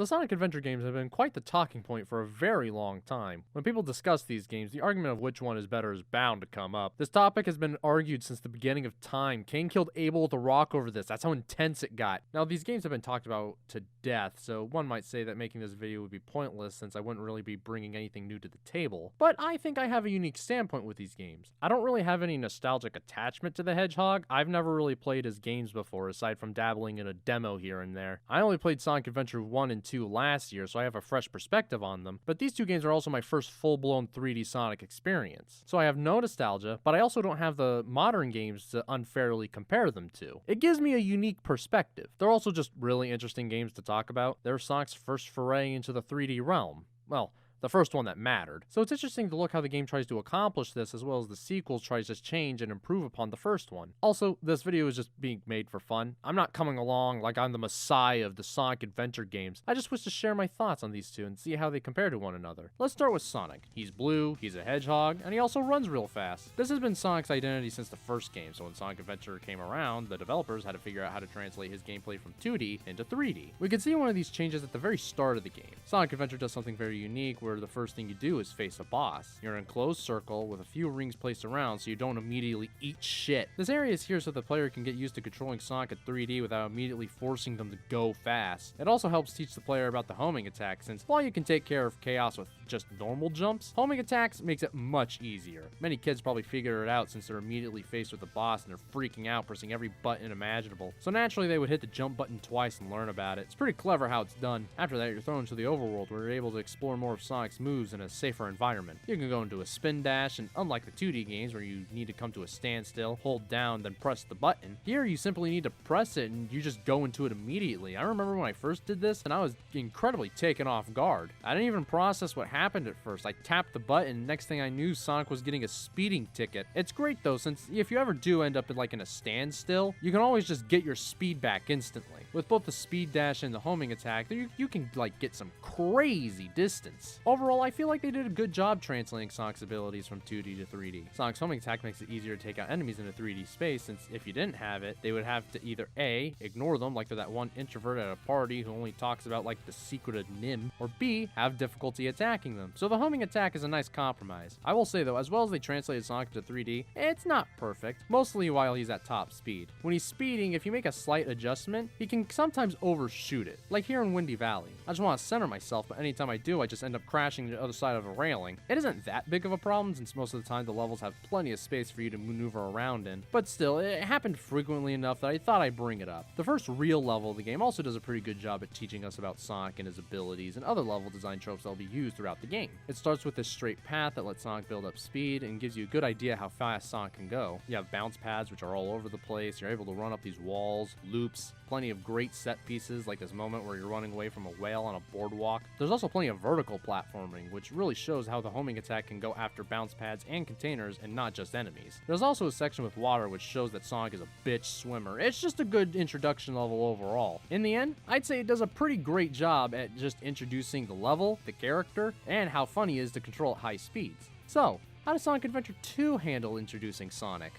The Sonic Adventure games have been quite the talking point for a very long time. When people discuss these games, the argument of which one is better is bound to come up. This topic has been argued since the beginning of time. Cain killed Abel with a rock over this. That's how intense it got. Now, these games have been talked about to death, so one might say that making this video would be pointless since I wouldn't really be bringing anything new to the table. But I think I have a unique standpoint with these games. I don't really have any nostalgic attachment to the Hedgehog. I've never really played his games before, aside from dabbling in a demo here and there. I only played Sonic Adventure 1 and 2 last year, so I have a fresh perspective on them, but these two games are also my first full-blown 3D Sonic experience. So I have no nostalgia, but I also don't have the modern games to unfairly compare them to. It gives me a unique perspective. They're also just really interesting games to talk about. They're Sonic's first foray into the 3D realm. Well, the first one that mattered. So it's interesting to look how the game tries to accomplish this, as well as the sequels tries to change and improve upon the first one. Also, this video is just being made for fun. I'm not coming along like I'm the messiah of the Sonic Adventure games. I just wish to share my thoughts on these two and see how they compare to one another. Let's start with Sonic. He's blue, he's a hedgehog, and he also runs real fast. This has been Sonic's identity since the first game, so when Sonic Adventure came around, the developers had to figure out how to translate his gameplay from 2D into 3D. We can see one of these changes at the very start of the game. Sonic Adventure does something very unique where the first thing you do is face a boss. You're in a closed circle with a few rings placed around so you don't immediately eat shit. This area is here so the player can get used to controlling Sonic at 3D without immediately forcing them to go fast. It also helps teach the player about the homing attack, since while you can take care of chaos with just normal jumps, homing attacks makes it much easier. Many kids probably figure it out since they're immediately faced with a boss and they're freaking out, pressing every button imaginable. So naturally they would hit the jump button twice and learn about it. It's pretty clever how it's done. After that, you're thrown into the overworld where you're able to explore more of Sonic's moves in a safer environment. You can go into a spin dash, and unlike the 2D games where you need to come to a standstill, hold down, then press the button, here you simply need to press it and you just go into it immediately. I remember when I first did this and I was incredibly taken off guard. I didn't even process what happened at first. I tapped the button, next thing I knew Sonic was getting a speeding ticket. It's great though, since if you ever do end up in a standstill, you can always just get your speed back instantly. With both the speed dash and the homing attack, you can get some crazy distance. Overall, I feel like they did a good job translating Sonic's abilities from 2D to 3D. Sonic's homing attack makes it easier to take out enemies in a 3D space, since if you didn't have it, they would have to either A, ignore them like they're that one introvert at a party who only talks about the secret of Nim, or B, have difficulty attacking them. So the homing attack is a nice compromise. I will say though, as well as they translated Sonic to 3D, it's not perfect, mostly while he's at top speed. When he's speeding, if you make a slight adjustment, he can sometimes overshoot it, like here in Windy Valley. I just want to center myself, but anytime I do, I just end up crashing to the other side of a railing. It isn't that big of a problem since most of the time the levels have plenty of space for you to maneuver around in, but still, it happened frequently enough that I thought I'd bring it up. The first real level of the game also does a pretty good job at teaching us about Sonic and his abilities and other level design tropes that will be used throughout the game. It starts with this straight path that lets Sonic build up speed and gives you a good idea how fast Sonic can go. You have bounce pads which are all over the place, you're able to run up these walls, loops, plenty of great set pieces like this moment where you're running away from a whale on a boardwalk. There's also plenty of vertical platforming, which really shows how the homing attack can go after bounce pads and containers and not just enemies. There's also a section with water which shows that Sonic is a bitch swimmer. It's just a good introduction level overall. In the end, I'd say it does a pretty great job at just introducing the level, the character, and how fun he is to control at high speeds. So, how does Sonic Adventure 2 handle introducing Sonic?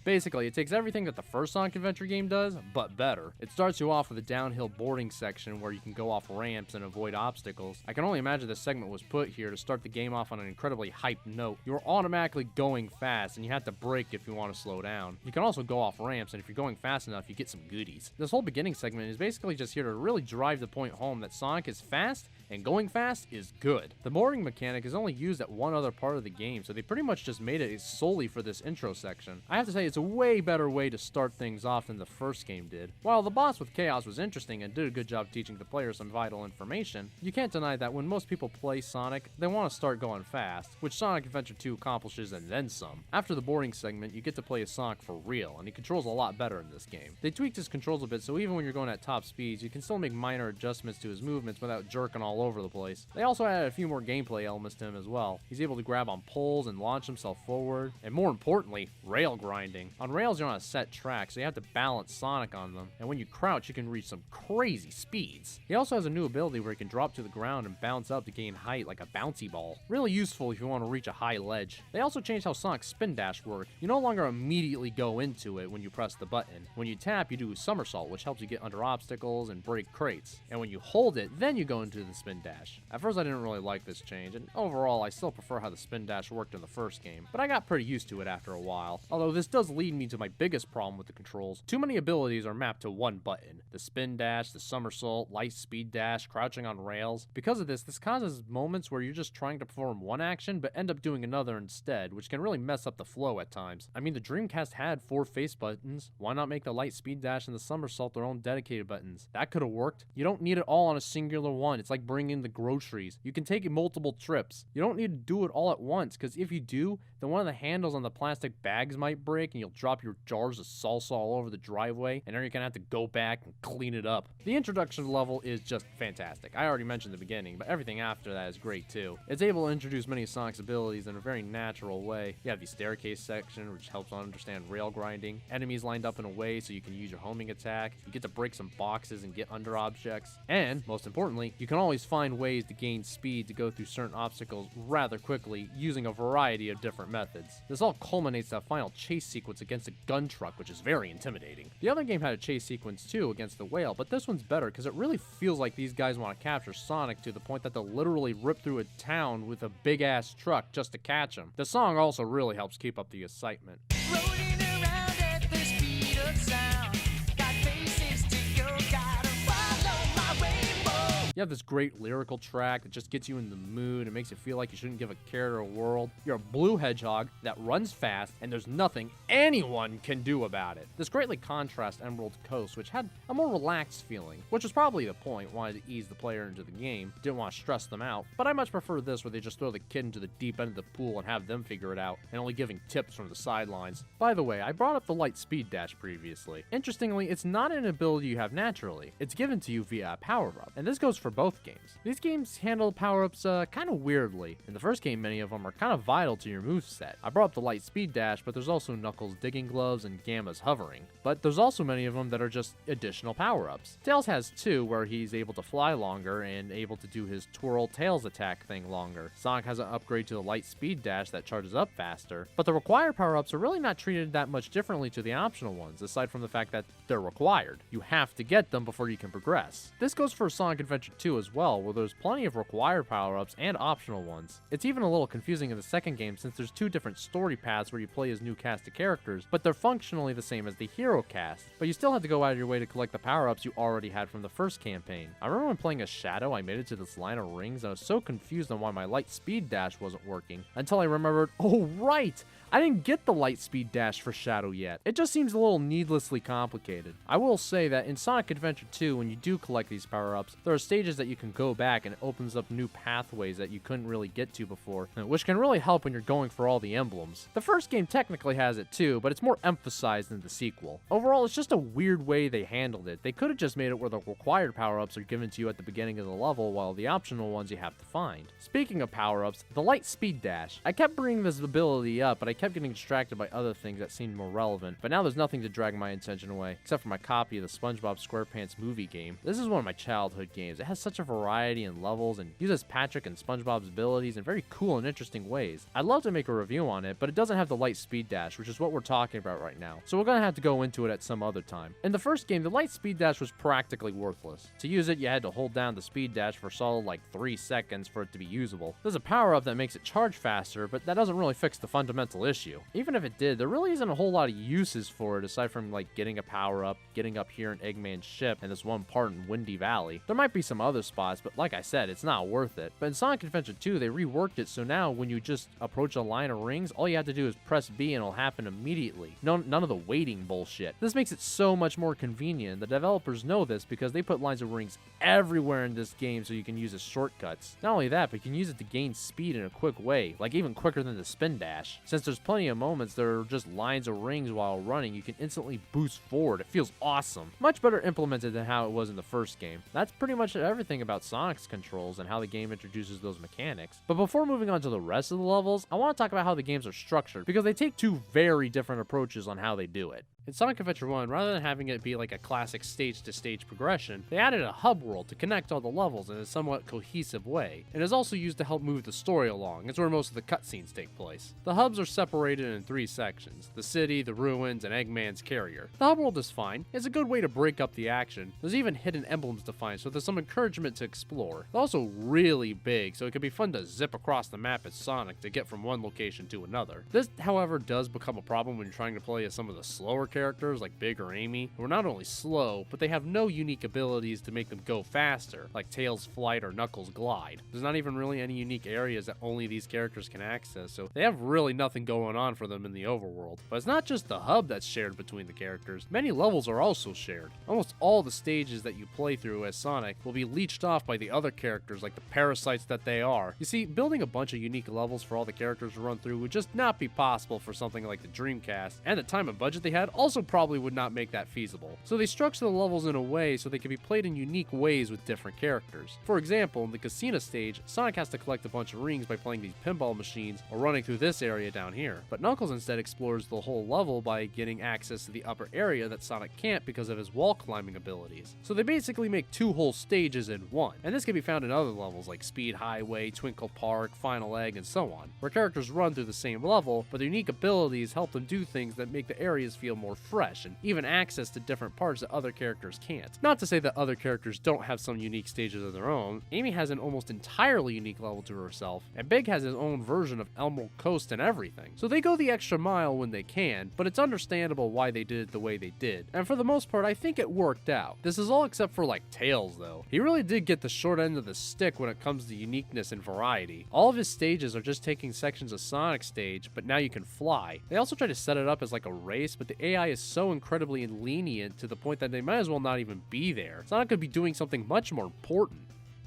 Basically, it takes everything that the first Sonic Adventure game does, but better. It starts you off with a downhill boarding section where you can go off ramps and avoid obstacles. I can only imagine this segment was put here to start the game off on an incredibly hyped note. You're automatically going fast, and you have to brake if you want to slow down. You can also go off ramps, and if you're going fast enough, you get some goodies. This whole beginning segment is basically just here to really drive the point home that Sonic is fast, and going fast is good. The boarding mechanic is only used at one other part of the game, so they pretty much just made it solely for this intro section. I have to say, it's a way better way to start things off than the first game did. While the boss with Chaos was interesting and did a good job teaching the player some vital information, you can't deny that when most people play Sonic, they want to start going fast, which Sonic Adventure 2 accomplishes and then some. After the boarding segment, you get to play as Sonic for real, and he controls a lot better in this game. They tweaked his controls a bit, so even when you're going at top speeds, you can still make minor adjustments to his movements without jerking all all over the place. They also added a few more gameplay elements to him as well. He's able to grab on poles and launch himself forward, and more importantly, rail grinding. On rails, you're on a set track, so you have to balance Sonic on them, and when you crouch, you can reach some crazy speeds. He also has a new ability where he can drop to the ground and bounce up to gain height like a bouncy ball. Really useful if you want to reach a high ledge. They also changed how Sonic's spin dash work. You no longer immediately go into it when you press the button. When you tap, you do a somersault, which helps you get under obstacles and break crates. And when you hold it, then you go into the spin dash. At first, I didn't really like this change, and overall, I still prefer how the spin dash worked in the first game, but I got pretty used to it after a while. Although this does lead me to my biggest problem with the controls. Too many abilities are mapped to one button. The spin dash, the somersault, light speed dash, crouching on rails. Because of this causes moments where you're just trying to perform one action, but end up doing another instead, which can really mess up the flow at times. I mean, the Dreamcast had 4 face buttons. Why not make the light speed dash and the somersault their own dedicated buttons? That could have worked. You don't need it all on a singular one. It's like bringing in the groceries. You can take it multiple trips. You don't need to do it all at once, because if you do, then one of the handles on the plastic bags might break and you'll drop your jars of salsa all over the driveway, and then you're gonna have to go back and clean it up. The introduction level is just fantastic. I already mentioned the beginning, but everything after that is great too. It's able to introduce many of Sonic's abilities in a very natural way. You have the staircase section, which helps understand rail grinding. Enemies lined up in a way so you can use your homing attack. You get to break some boxes and get under objects. And, most importantly, you can always find ways to gain speed to go through certain obstacles rather quickly using a variety of different methods. This all culminates to a final chase sequence against a gun truck, which is very intimidating. The other game had a chase sequence too against the whale, but this one's better because it really feels like these guys want to capture Sonic to the point that they'll literally rip through a town with a big ass truck just to catch him. The song also really helps keep up the excitement. Rolling around at the speed of sound. Got faces to go, gotta follow my rainbow. You have this great lyrical track that just gets you in the mood and makes it feel like you shouldn't give a care to the world. You're a blue hedgehog that runs fast, and there's nothing anyone can do about it. This greatly contrasts Emerald Coast, which had a more relaxed feeling, which was probably the point, wanted to ease the player into the game, didn't want to stress them out, but I much prefer this where they just throw the kid into the deep end of the pool and have them figure it out, and only giving tips from the sidelines. By the way, I brought up the light speed dash previously. Interestingly, it's not an ability you have naturally. It's given to you via a power-up, and this goes for both games. These games handle power-ups kind of weirdly. In the first game, many of them are kind of vital to your moveset. I brought up the light speed dash, but there's also Knuckles' digging gloves and Gamma's hovering. But there's also many of them that are just additional power-ups. Tails has 2, where he's able to fly longer and able to do his twirl tails attack thing longer. Sonic has an upgrade to the light speed dash that charges up faster, but the required power-ups are really not treated that much differently to the optional ones, aside from the fact that they're required. You have to get them before you can progress. This goes for Sonic Adventure 2 as well, where there's plenty of required power-ups and optional ones. It's even a little confusing in the second game since there's 2 different story paths where you play as new cast of characters, but they're functionally the same as the hero cast, but you still have to go out of your way to collect the power-ups you already had from the first campaign. I remember when playing as Shadow, I made it to this line of rings and I was so confused on why my light speed dash wasn't working, until I remembered, oh right! I didn't get the light speed dash for Shadow yet. It just seems a little needlessly complicated. I will say that in Sonic Adventure 2, when you do collect these power-ups, there are stages that you can go back and it opens up new pathways that you couldn't really get to before, which can really help when you're going for all the emblems. The first game technically has it too, but it's more emphasized in the sequel. Overall, it's just a weird way they handled it. They could have just made it where the required power-ups are given to you at the beginning of the level, while the optional ones you have to find. Speaking of power-ups, the light speed dash. I kept bringing this ability up, but I kept getting distracted by other things that seemed more relevant, but now there's nothing to drag my attention away, except for my copy of the SpongeBob SquarePants movie game. This is one of my childhood games. It has such a variety in levels and uses Patrick and SpongeBob's abilities in very cool and interesting ways. I'd love to make a review on it, but it doesn't have the light speed dash, which is what we're talking about right now, so we're gonna have to go into it at some other time. In the first game, the light speed dash was practically worthless. To use it, you had to hold down the speed dash for a solid like 3 seconds for it to be usable. There's a power-up that makes it charge faster, but that doesn't really fix the fundamental issue. Even if it did, there really isn't a whole lot of uses for it aside from like getting a power-up, getting up here in Eggman's ship, and this one part in Windy Valley. There might be some other spots, but like I said, it's not worth it. But in Sonic Adventure 2, they reworked it so now when you just approach a line of rings, all you have to do is press B and it'll happen immediately. None of the waiting bullshit. This makes it so much more convenient. The developers know this because they put lines of rings everywhere in this game so you can use as shortcuts. Not only that, but you can use it to gain speed in a quick way, like even quicker than the spin dash. Since there's plenty of moments there are just lines of rings while running, you can instantly boost forward. It feels awesome. Much better implemented than how it was in the first game. That's pretty much everything about Sonic's controls and how the game introduces those mechanics. But before moving on to the rest of the levels, I want to talk about how the games are structured, because they take two very different approaches on how they do it. In Sonic Adventure 1, rather than having it be like a classic stage-to-stage progression, they added a hub world to connect all the levels in a somewhat cohesive way, and is also used to help move the story along. It's where most of the cutscenes take place. The hubs are separated in 3 sections: the city, the ruins, and Eggman's carrier. The hub world is fine. It's a good way to break up the action. There's even hidden emblems to find, so there's some encouragement to explore. It's also really big, so it can be fun to zip across the map as Sonic to get from one location to another. This, however, does become a problem when you're trying to play as some of the slower characters like Big or Amy, who are not only slow, but they have no unique abilities to make them go faster, like Tails' flight or Knuckles' glide. There's not even really any unique areas that only these characters can access, so they have really nothing going on for them in the overworld. But it's not just the hub that's shared between the characters. Many levels are also shared. Almost all the stages that you play through as Sonic will be leeched off by the other characters like the parasites that they are. You see, building a bunch of unique levels for all the characters to run through would just not be possible for something like the Dreamcast, and the time and budget they had also probably would not make that feasible. So they structure the levels in a way so they can be played in unique ways with different characters. For example, in the casino stage, Sonic has to collect a bunch of rings by playing these pinball machines or running through this area down here. But Knuckles instead explores the whole level by getting access to the upper area that Sonic can't because of his wall climbing abilities. So they basically make 2 whole stages in one. And this can be found in other levels like Speed Highway, Twinkle Park, Final Egg, and so on, where characters run through the same level, but their unique abilities help them do things that make the areas feel more fresh and even access to different parts that other characters can't. Not to say that other characters don't have some unique stages of their own. Amy has an almost entirely unique level to herself, and Big has his own version of Emerald Coast and everything. So they go the extra mile when they can, but it's understandable why they did it the way they did. And for the most part, I think it worked out. This is all except for like Tails though. He really did get the short end of the stick when it comes to uniqueness and variety. All of his stages are just taking sections of Sonic's stage, but now you can fly. They also try to set it up as like a race, but the AI is so incredibly lenient to the point that they might as well not even be there. Sonic could be doing something much more important,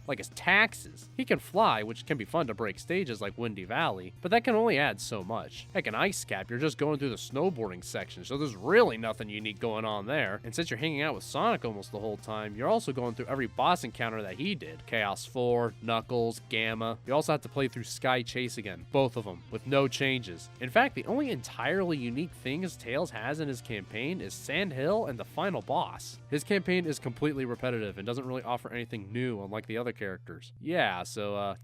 like his taxes. He can fly, which can be fun to break stages like Windy Valley, but that can only add so much. Heck, an Ice Cap, you're just going through the snowboarding section, so there's really nothing unique going on there. And since you're hanging out with Sonic almost the whole time, you're also going through every boss encounter that he did. Chaos 4, Knuckles, Gamma. You also have to play through Sky Chase again, both of them, with no changes. In fact, the only entirely unique things Tails has in his campaign is Sand Hill and the final boss. His campaign is completely repetitive and doesn't really offer anything new, unlike the other characters. Yeah, so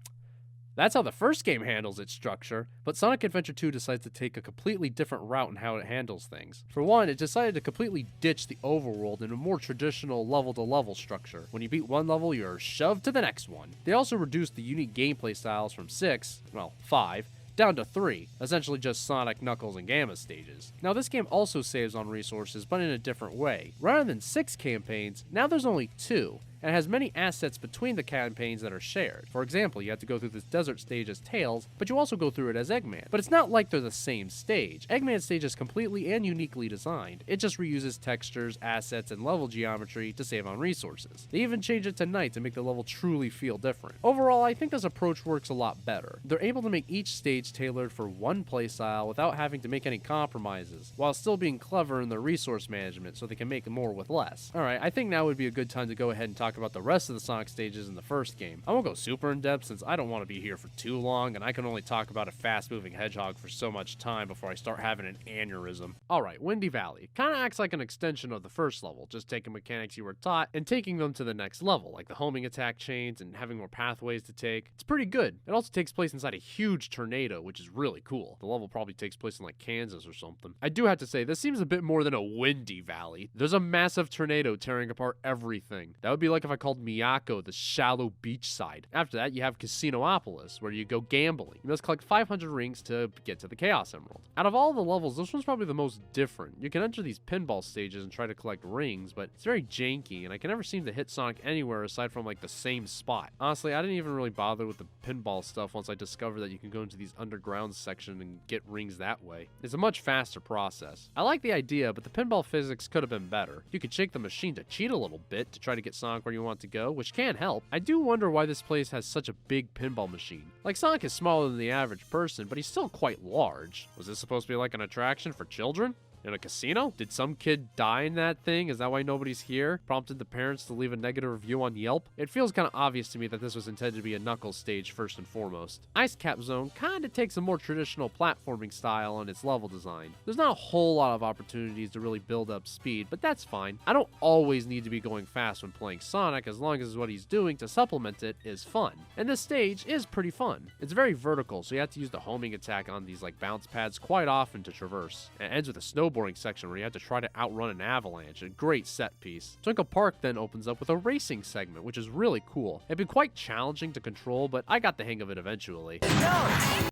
that's how the first game handles its structure, but Sonic Adventure 2 decides to take a completely different route in how it handles things. For one, it decided to completely ditch the overworld in a more traditional level-to-level structure. When you beat one level, you're shoved to the next one. They also reduced the unique gameplay styles from 5, down to 3, essentially just Sonic, Knuckles, and Gamma stages. Now this game also saves on resources, but in a different way. Rather than 6 campaigns, now there's only 2, and has many assets between the campaigns that are shared. For example, you have to go through this desert stage as Tails, but you also go through it as Eggman. But it's not like they're the same stage. Eggman's stage is completely and uniquely designed. It just reuses textures, assets, and level geometry to save on resources. They even change it to night to make the level truly feel different. Overall, I think this approach works a lot better. They're able to make each stage tailored for one playstyle without having to make any compromises, while still being clever in their resource management so they can make more with less. Alright, I think now would be a good time to go ahead and talk about the rest of the Sonic stages in the first game. I won't go super in depth since I don't want to be here for too long, and I can only talk about a fast-moving hedgehog for so much time before I start having an aneurysm. Alright, Windy Valley. Kinda acts like an extension of the first level, just taking mechanics you were taught and taking them to the next level, like the homing attack chains and having more pathways to take. It's pretty good. It also takes place inside a huge tornado, which is really cool. The level probably takes place in like Kansas or something. I do have to say, this seems a bit more than a Windy Valley. There's a massive tornado tearing apart everything. That would be like if I called Miyako the shallow beach side. After that, you have Casinopolis, where you go gambling. You must collect 500 rings to get to the Chaos Emerald. Out of all the levels, this one's probably the most different. You can enter these pinball stages and try to collect rings, but it's very janky, and I can never seem to hit Sonic anywhere aside from like the same spot. Honestly, I didn't even really bother with the pinball stuff once I discovered that you can go into these underground sections and get rings that way. It's a much faster process. I like the idea, but the pinball physics could have been better. You could shake the machine to cheat a little bit to try to get Sonic where you want to go, which can help. I do wonder why this place has such a big pinball machine. Like, Sonic is smaller than the average person, but he's still quite large. Was this supposed to be like an attraction for children? In a casino? Did some kid die in that thing? Is that why nobody's here? Prompted the parents to leave a negative review on Yelp? It feels kind of obvious to me that this was intended to be a Knuckles stage first and foremost. Ice Cap Zone kind of takes a more traditional platforming style on its level design. There's not a whole lot of opportunities to really build up speed, but that's fine. I don't always need to be going fast when playing Sonic, as long as what he's doing to supplement it is fun. And this stage is pretty fun. It's very vertical, so you have to use the homing attack on these like bounce pads quite often to traverse. It ends with a snowboarding section where you have to try to outrun an avalanche, a great set piece. Twinkle Park then opens up with a racing segment, which is really cool. It'd be quite challenging to control, but I got the hang of it eventually.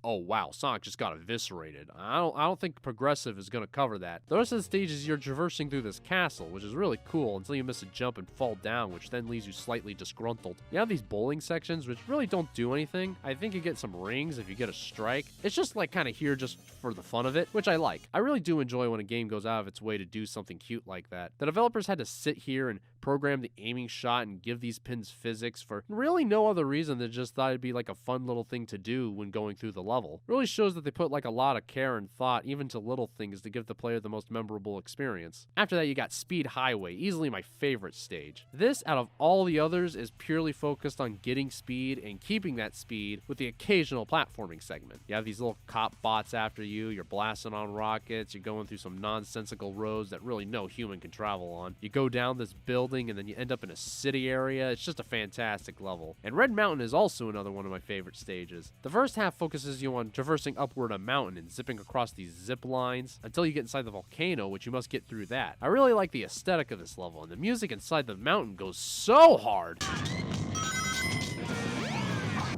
Oh wow, Sonic just got eviscerated. I don't think Progressive is going to cover that. The rest of the stage is you're traversing through this castle, which is really cool until you miss a jump and fall down, which then leaves you slightly disgruntled. You have these bowling sections, which really don't do anything. I think you get some rings if you get a strike. It's just like kind of here just for the fun of it, which I like. I really do enjoy when a game goes out of its way to do something cute like that. The developers had to sit here and program the aiming shot and give these pins physics for really no other reason than just thought it'd be like a fun little thing to do when going through the level. It really shows that they put like a lot of care and thought even to little things to give the player the most memorable experience. After that, you got Speed Highway, easily my favorite stage. This, out of all the others, is purely focused on getting speed and keeping that speed with the occasional platforming segment. You have these little cop bots after you, you're blasting on rockets, you're going through some nonsensical roads that really no human can travel on. You go down this building and then you end up in a city area. It's just a fantastic level. And Red Mountain is also another one of my favorite stages. The first half focuses you on traversing upward a mountain and zipping across these zip lines until you get inside the volcano, which you must get through that. I really like the aesthetic of this level, and the music inside the mountain goes so hard.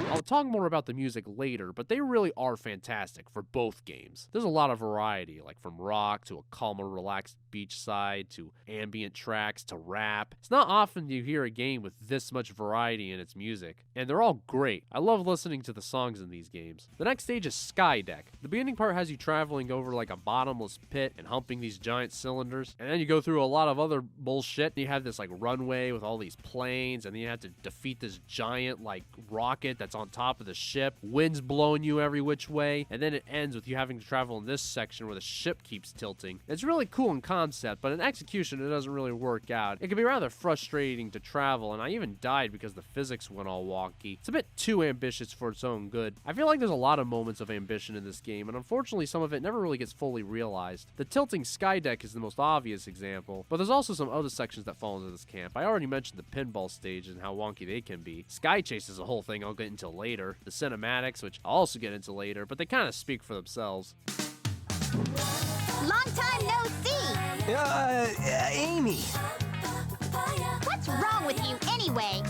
I'll talk more about the music later, but they really are fantastic for both games. There's a lot of variety, like from rock to a calmer, relaxed beachside to ambient tracks to rap. It's not often you hear a game with this much variety in its music, and they're all great. I love listening to the songs in these games. The next stage is Sky Deck. The beginning part has you traveling over like a bottomless pit and humping these giant cylinders, and then you go through a lot of other bullshit. You have this like runway with all these planes, and then you have to defeat this giant like rocket that's on top of the ship. Wind's blowing you every which way, and then it ends with you having to travel in this section where the ship keeps tilting. It's really cool in concept, but in execution it doesn't really work out. It can be rather frustrating to travel, and I even died because the physics went all wonky. It's a bit too ambitious for its own good. I feel like there's a lot of moments of ambition in this game, and unfortunately some of it never really gets fully realized. The tilting sky deck is the most obvious example, but there's also some other sections that fall into this camp. I already mentioned the pinball stage and how wonky they can be. Sky Chase is a whole thing I'll get into later. The cinematics, which I'll also get into later, but they kind of speak for themselves. Long time no see. Amy. What's wrong with you anyway?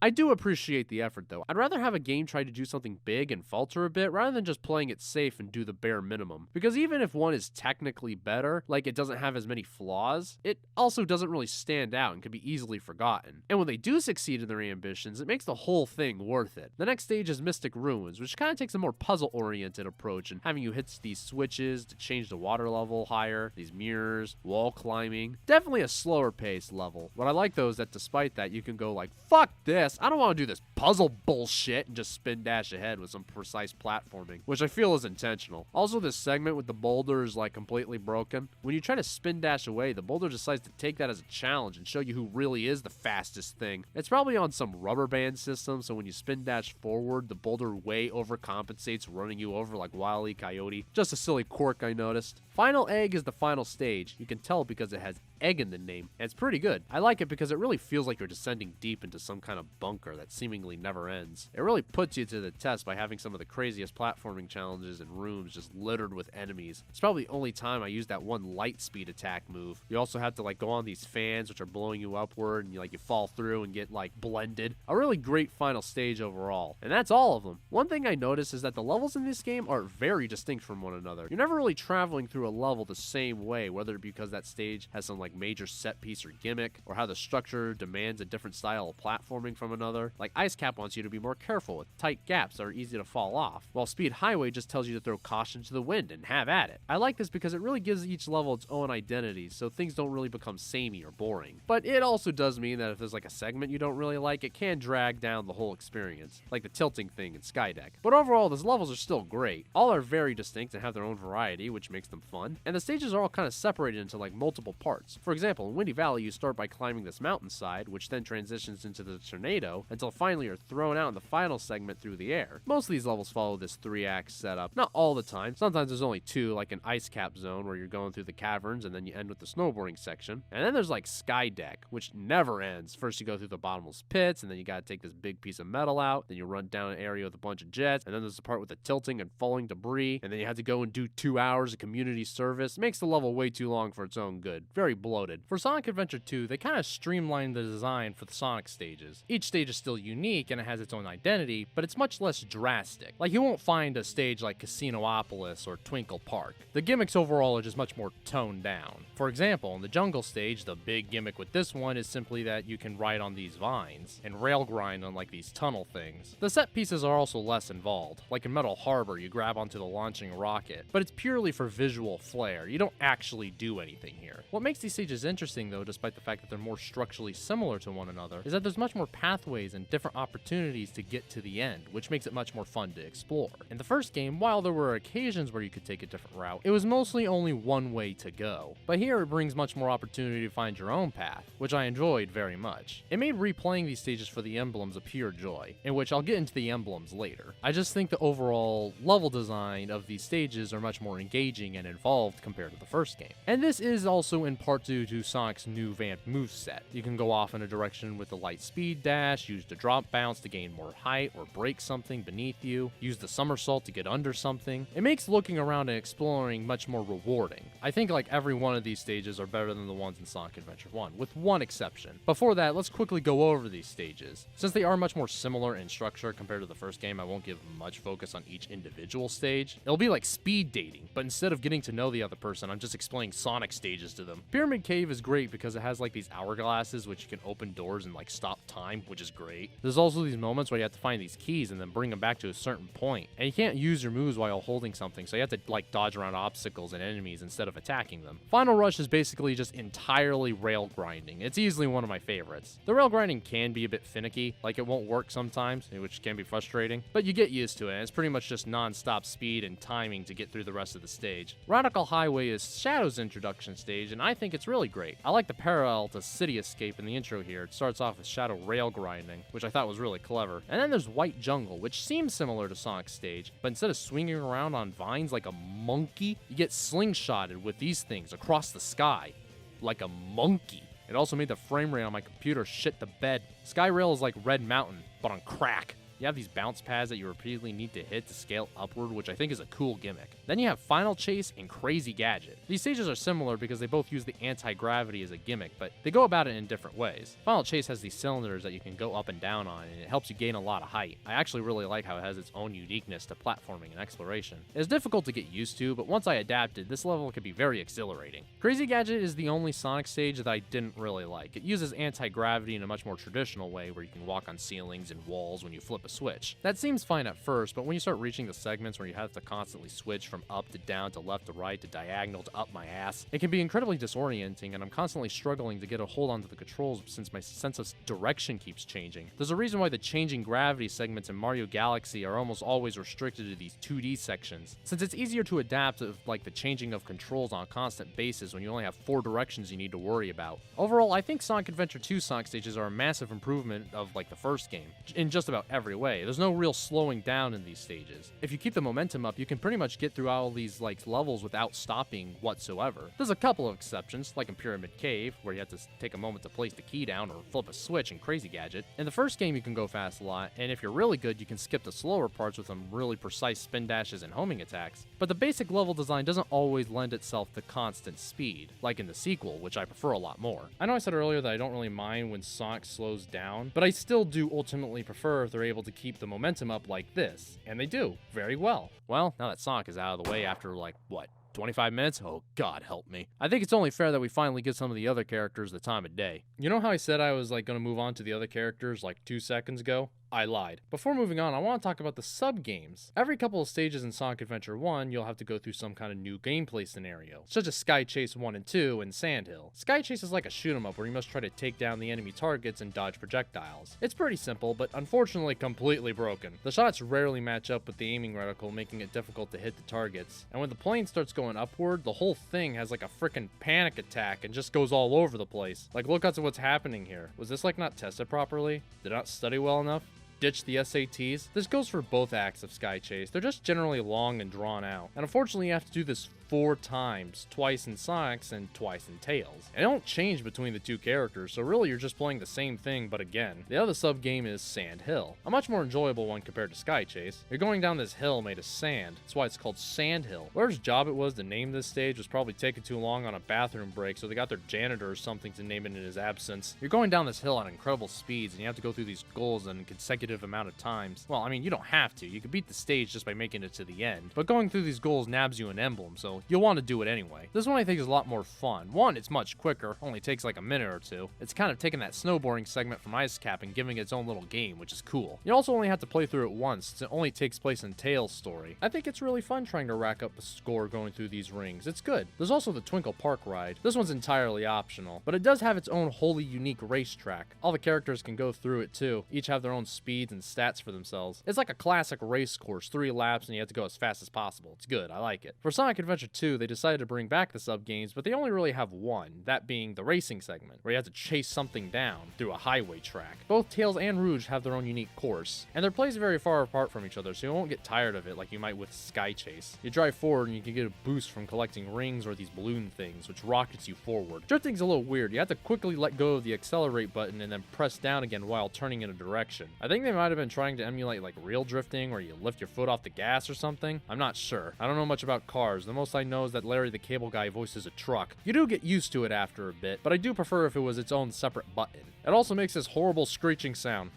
I do appreciate the effort though. I'd rather have a game try to do something big and falter a bit rather than just playing it safe and do the bare minimum. Because even if one is technically better, like it doesn't have as many flaws, it also doesn't really stand out and can be easily forgotten. And when they do succeed in their ambitions, it makes the whole thing worth it. The next stage is Mystic Ruins, which kind of takes a more puzzle-oriented approach and having you hit these switches to change the water level higher, these mirrors, wall climbing. Definitely a slower paced level. What I like though is that despite that, you can go like, fuck this, I don't want to do this puzzle bullshit and just spin dash ahead with some precise platforming, which I feel is intentional. Also, this segment with the boulder is like completely broken. When you try to spin dash away, the boulder decides to take that as a challenge and show you who really is the fastest thing. It's probably on some rubber band system, so when you spin dash forward, the boulder way overcompensates, running you over like Wile E. Coyote. Just a silly quirk I noticed. Final Egg is the final stage. You can tell because it has egg in the name, and it's pretty good. I like it because it really feels like you're descending deep into some kind of bunker that seemingly never ends. It really puts you to the test by having some of the craziest platforming challenges and rooms just littered with enemies. It's probably the only time I used that one light speed attack move. You also have to like go on these fans which are blowing you upward, and you fall through and get like blended. A really great final stage overall. And that's all of them. One thing I noticed is that the levels in this game are very distinct from one another. You're never really traveling through a level the same way, whether it be because that stage has some like major set piece or gimmick, or how the structure demands a different style of platforming from another. Like Ice Cap wants you to be more careful with tight gaps that are easy to fall off, while Speed Highway just tells you to throw caution to the wind and have at it. I like this because it really gives each level its own identity, so things don't really become samey or boring. But it also does mean that if there's like a segment you don't really like, it can drag down the whole experience, like the tilting thing in Skydeck. But overall, those levels are still great. All are very distinct and have their own variety, which makes them fun, and the stages are all kind of separated into like multiple parts. For example, in Windy Valley, you start by climbing this mountainside, which then transitions into the tornado, until finally you're thrown out in the final segment through the air. Most of these levels follow this 3-act setup. Not all the time. Sometimes there's only 2, like an Ice Cap zone where you're going through the caverns and then you end with the snowboarding section. And then there's like Skydeck, which never ends. First you go through the bottomless pits, and then you gotta take this big piece of metal out, then you run down an area with a bunch of jets, and then there's the part with the tilting and falling debris, and then you have to go and do 2 hours of community service. It makes the level way too long for its own good. Very bloated. For Sonic Adventure 2, they kind of streamlined the design for the Sonic stages. Each stage is still unique and it has its own identity, but it's much less drastic. Like, you won't find a stage like Casinopolis or Twinkle Park. The gimmicks overall are just much more toned down. For example, in the jungle stage, the big gimmick with this one is simply that you can ride on these vines and rail grind on like these tunnel things. The set pieces are also less involved. Like in Metal Harbor, you grab onto the launching rocket, but it's purely for visual flair. You don't actually do anything here. What makes these stages interesting though, despite the fact that they're more structurally similar to one another, is that there's much more pathways and different opportunities to get to the end, which makes it much more fun to explore. In the first game, while there were occasions where you could take a different route, it was mostly only one way to go. But here it brings much more opportunity to find your own path, which I enjoyed very much. It made replaying these stages for the emblems a pure joy, in which I'll get into the emblems later. I just think the overall level design of these stages are much more engaging and involved compared to the first game. And this is also in part due to Sonic's new vamped moveset. You can go off in a direction with the light speed dash, use the drop bounce to gain more height or break something beneath you, use the somersault to get under something. It makes looking around and exploring much more rewarding. I think like every one of these stages are better than the ones in Sonic Adventure 1, with one exception. Before that, let's quickly go over these stages. Since they are much more similar in structure compared to the first game, I won't give much focus on each individual stage. It'll be like speed dating, but instead of getting to know the other person, I'm just explaining Sonic stages to them. Pyramid Cave is great because it has like these hourglasses which you can open doors and like stop time, which is great. There's also these moments where you have to find these keys and then bring them back to a certain point, and you can't use your moves while holding something, so you have to like dodge around obstacles and enemies instead of attacking them. Final Rush is basically just entirely rail grinding. It's easily one of my favorites. The rail grinding can be a bit finicky, like it won't work sometimes, which can be frustrating, but you get used to it, and it's pretty much just non-stop speed and timing to get through the rest of the stage. Radical Highway is Shadow's introduction stage, and I think it's really great. I like the parallel to City Escape in the intro here. It starts off with Shadow rail grinding, which I thought was really clever. And then there's White Jungle, which seems similar to Sonic's stage, but instead of swinging around on vines like a monkey, you get slingshotted with these things across the sky, like a monkey. It also made the frame rate on my computer shit the bed. Skyrail is like Red Mountain, but on crack. You have these bounce pads that you repeatedly need to hit to scale upward, which I think is a cool gimmick. Then you have Final Chase and Crazy Gadget. These stages are similar because they both use the anti-gravity as a gimmick, but they go about it in different ways. Final Chase has these cylinders that you can go up and down on, and it helps you gain a lot of height. I actually really like how it has its own uniqueness to platforming and exploration. It's difficult to get used to, but once I adapted, this level can be very exhilarating. Crazy Gadget is the only Sonic stage that I didn't really like. It uses anti-gravity in a much more traditional way, where you can walk on ceilings and walls when you flip a switch. That seems fine at first, but when you start reaching the segments where you have to constantly switch from up to down to left to right to diagonal to up my ass, it can be incredibly disorienting, and I'm constantly struggling to get a hold onto the controls since my sense of direction keeps changing. There's a reason why the changing gravity segments in Mario Galaxy are almost always restricted to these 2D sections, since it's easier to adapt to like the changing of controls on a constant basis when you only have 4 directions you need to worry about. Overall, I think Sonic Adventure 2 Sonic stages are a massive improvement of like the first game, in just about every way. There's no real slowing down in these stages. If you keep the momentum up, you can pretty much get through all these like levels without stopping whatsoever. There's a couple of exceptions, like in Pyramid Cave, where you have to take a moment to place the key down or flip a switch in Crazy Gadget. In the first game, you can go fast a lot, and if you're really good, you can skip the slower parts with some really precise spin dashes and homing attacks. But the basic level design doesn't always lend itself to constant speed, like in the sequel, which I prefer a lot more. I know I said earlier that I don't really mind when Sonic slows down, but I still do ultimately prefer if they're able to keep the momentum up like this, and they do very well. Well, now that Sonic is out of the way after like, what, 25 minutes? Oh, God help me. I think it's only fair that we finally give some of the other characters the time of day. You know how I said I was gonna move on to the other characters 2 seconds ago? I lied. Before moving on, I want to talk about the sub-games. Every couple of stages in Sonic Adventure 1, you'll have to go through some kind of new gameplay scenario, such as Sky Chase 1 and 2 and Sandhill. Sky Chase is like a shoot-'em-up where you must try to take down the enemy targets and dodge projectiles. It's pretty simple, but unfortunately completely broken. The shots rarely match up with the aiming reticle, making it difficult to hit the targets. And when the plane starts going upward, the whole thing has a frickin' panic attack and just goes all over the place. Look at what's happening here. Was this not tested properly? Did I not study well enough? Ditch the SATs. This goes for both acts of Sky Chase. They're just generally long and drawn out. And unfortunately, you have to do this 4 times, twice in Sonic's and twice in Tails. And they don't change between the two characters, so really you're just playing the same thing, but again. The other sub-game is Sand Hill, a much more enjoyable one compared to Sky Chase. You're going down this hill made of sand. That's why it's called Sand Hill. Whoever's job it was to name this stage was probably taking too long on a bathroom break, so they got their janitor or something to name it in his absence. You're going down this hill at incredible speeds, and you have to go through these goals in a consecutive amount of times. Well, I mean, you don't have to. You can beat the stage just by making it to the end. But going through these goals nabs you an emblem, so you'll want to do it anyway. This one I think is a lot more fun. One, it's much quicker, only takes a minute or two. It's kind of taking that snowboarding segment from Ice Cap and giving it its own little game, which is cool. You also only have to play through it once, since it only takes place in Tails' story. I think it's really fun trying to rack up a score going through these rings. It's good. There's also the Twinkle Park ride. This one's entirely optional, but it does have its own wholly unique racetrack. All the characters can go through it too, each have their own speeds and stats for themselves. It's like a classic race course, 3 laps and you have to go as fast as possible. It's good, I like it. For Sonic Adventure 2, they decided to bring back the sub-games, but they only really have one, that being the racing segment, where you have to chase something down through a highway track. Both Tails and Rouge have their own unique course, and they're placed very far apart from each other, so you won't get tired of it like you might with Sky Chase. You drive forward and you can get a boost from collecting rings or these balloon things, which rockets you forward. Drifting's a little weird. You have to quickly let go of the accelerate button and then press down again while turning in a direction. I think they might have been trying to emulate real drifting, where you lift your foot off the gas or something. I'm not sure. I don't know much about cars. The most I know is that Larry the Cable Guy voices a truck. You do get used to it after a bit, but I do prefer if it was its own separate button. It also makes this horrible screeching sound.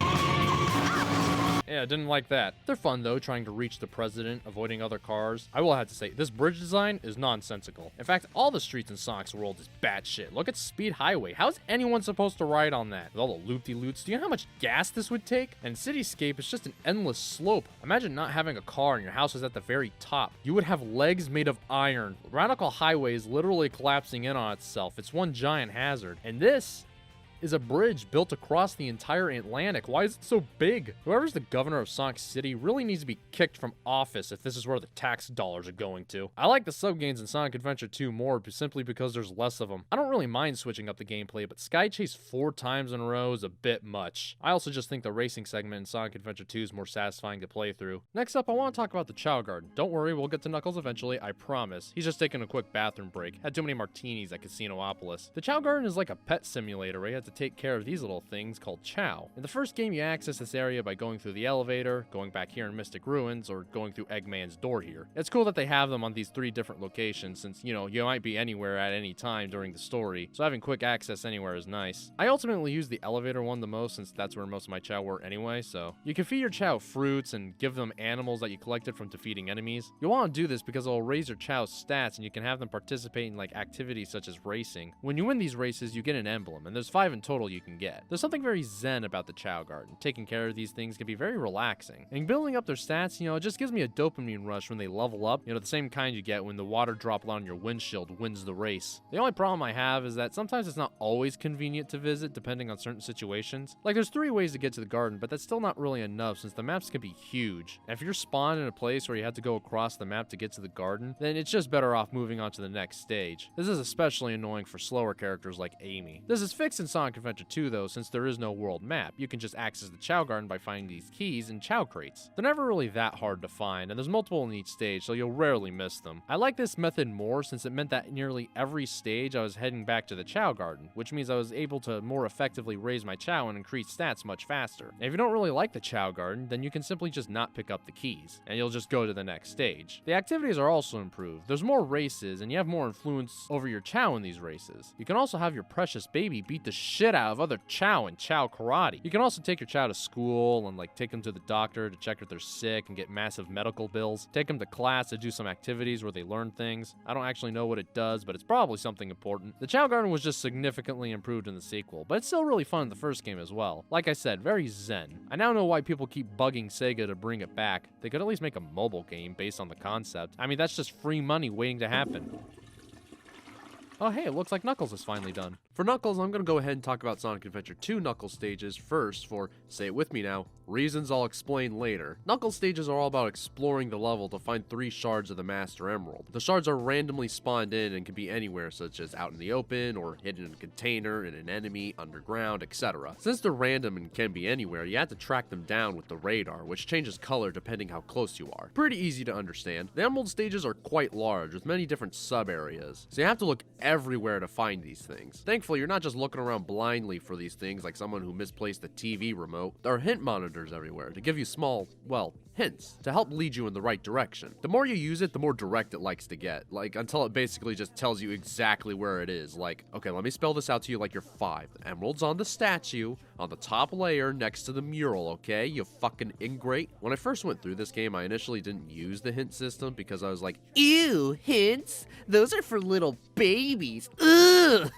Yeah, didn't like that. They're fun though, trying to reach the president, avoiding other cars. I will have to say, this bridge design is nonsensical. In fact, all the streets in Sonic's world is batshit. Look at Speed Highway. How's anyone supposed to ride on that? With all the loop-de-loops, do you know how much gas this would take? And Cityscape is just an endless slope. Imagine not having a car and your house is at the very top. You would have legs made of iron. Radical Highway is literally collapsing in on itself. It's one giant hazard. And this is a bridge built across the entire Atlantic. Why is it so big? Whoever's the governor of Sonic City really needs to be kicked from office if this is where the tax dollars are going to. I like the sub-games in Sonic Adventure 2 more simply because there's less of them. I don't really mind switching up the gameplay, but Sky Chase 4 times in a row is a bit much. I also just think the racing segment in Sonic Adventure 2 is more satisfying to play through. Next up, I want to talk about the Chao Garden. Don't worry, we'll get to Knuckles eventually, I promise. He's just taking a quick bathroom break. Had too many martinis at Casinopolis. The Chao Garden is like a pet simulator where you have to take care of these little things called Chao. In the first game, you access this area by going through the elevator, going back here in Mystic Ruins, or going through Eggman's door here. It's cool that they have them on these 3 different locations since, you might be anywhere at any time during the story, so having quick access anywhere is nice. I ultimately use the elevator one the most since that's where most of my Chao were anyway, so you can feed your Chao fruits and give them animals that you collected from defeating enemies. You'll want to do this because it'll raise your Chao's stats and you can have them participate in activities such as racing. When you win these races, you get an emblem, and there's 5 in total you can get. There's something very zen about the Chao Garden. Taking care of these things can be very relaxing. And building up their stats, it just gives me a dopamine rush when they level up. The same kind you get when the water droplet on your windshield wins the race. The only problem I have is that sometimes it's not always convenient to visit depending on certain situations. There's 3 ways to get to the garden, but that's still not really enough since the maps can be huge. And if you're spawned in a place where you have to go across the map to get to the garden, then it's just better off moving on to the next stage. This is especially annoying for slower characters like Amy. This is fixed in Sonic Adventure 2 though, since there is no world map. You can just access the Chao Garden by finding these keys in Chao crates. They're never really that hard to find, and there's multiple in each stage, so you'll rarely miss them. I like this method more since it meant that nearly every stage I was heading back to the Chao Garden, which means I was able to more effectively raise my Chao and increase stats much faster. And if you don't really like the Chao Garden, then you can simply just not pick up the keys, and you'll just go to the next stage. The activities are also improved. There's more races, and you have more influence over your Chao in these races. You can also have your precious baby beat the shit out of other Chao in Chao karate. You can also take your Chao to school and like take them to the doctor to check if they're sick and get massive medical bills. Take them to class to do some activities where they learn things. I don't actually know what it does, but it's probably something important. The Chao Garden was just significantly improved in the sequel, but it's still really fun in the first game as well. Like I said, very zen. I now know why people keep bugging Sega to bring it back. They could at least make a mobile game based on the concept. I mean, that's just free money waiting to happen. Oh hey, it looks like Knuckles is finally done. For Knuckles, I'm going to go ahead and talk about Sonic Adventure 2 Knuckles stages first for, say it with me now, reasons I'll explain later. Knuckles stages are all about exploring the level to find 3 shards of the Master Emerald. The shards are randomly spawned in and can be anywhere, such as out in the open, or hidden in a container, in an enemy, underground, etc. Since they're random and can be anywhere, you have to track them down with the radar, which changes color depending how close you are. Pretty easy to understand. The Emerald stages are quite large, with many different sub-areas, so you have to look everywhere to find these things. Thankfully, you're not just looking around blindly for these things like someone who misplaced the TV remote. There are hint monitors everywhere to give you small, well, hints to help lead you in the right direction. The more you use it, the more direct it likes to get, like until it basically just tells you exactly where it is. Like, okay, let me spell this out to you like you're 5. The emerald's on the statue, on the top layer next to the mural, okay? You fucking ingrate. When I first went through this game, I initially didn't use the hint system because I was like, ew, hints? Those are for little babies. Ugh!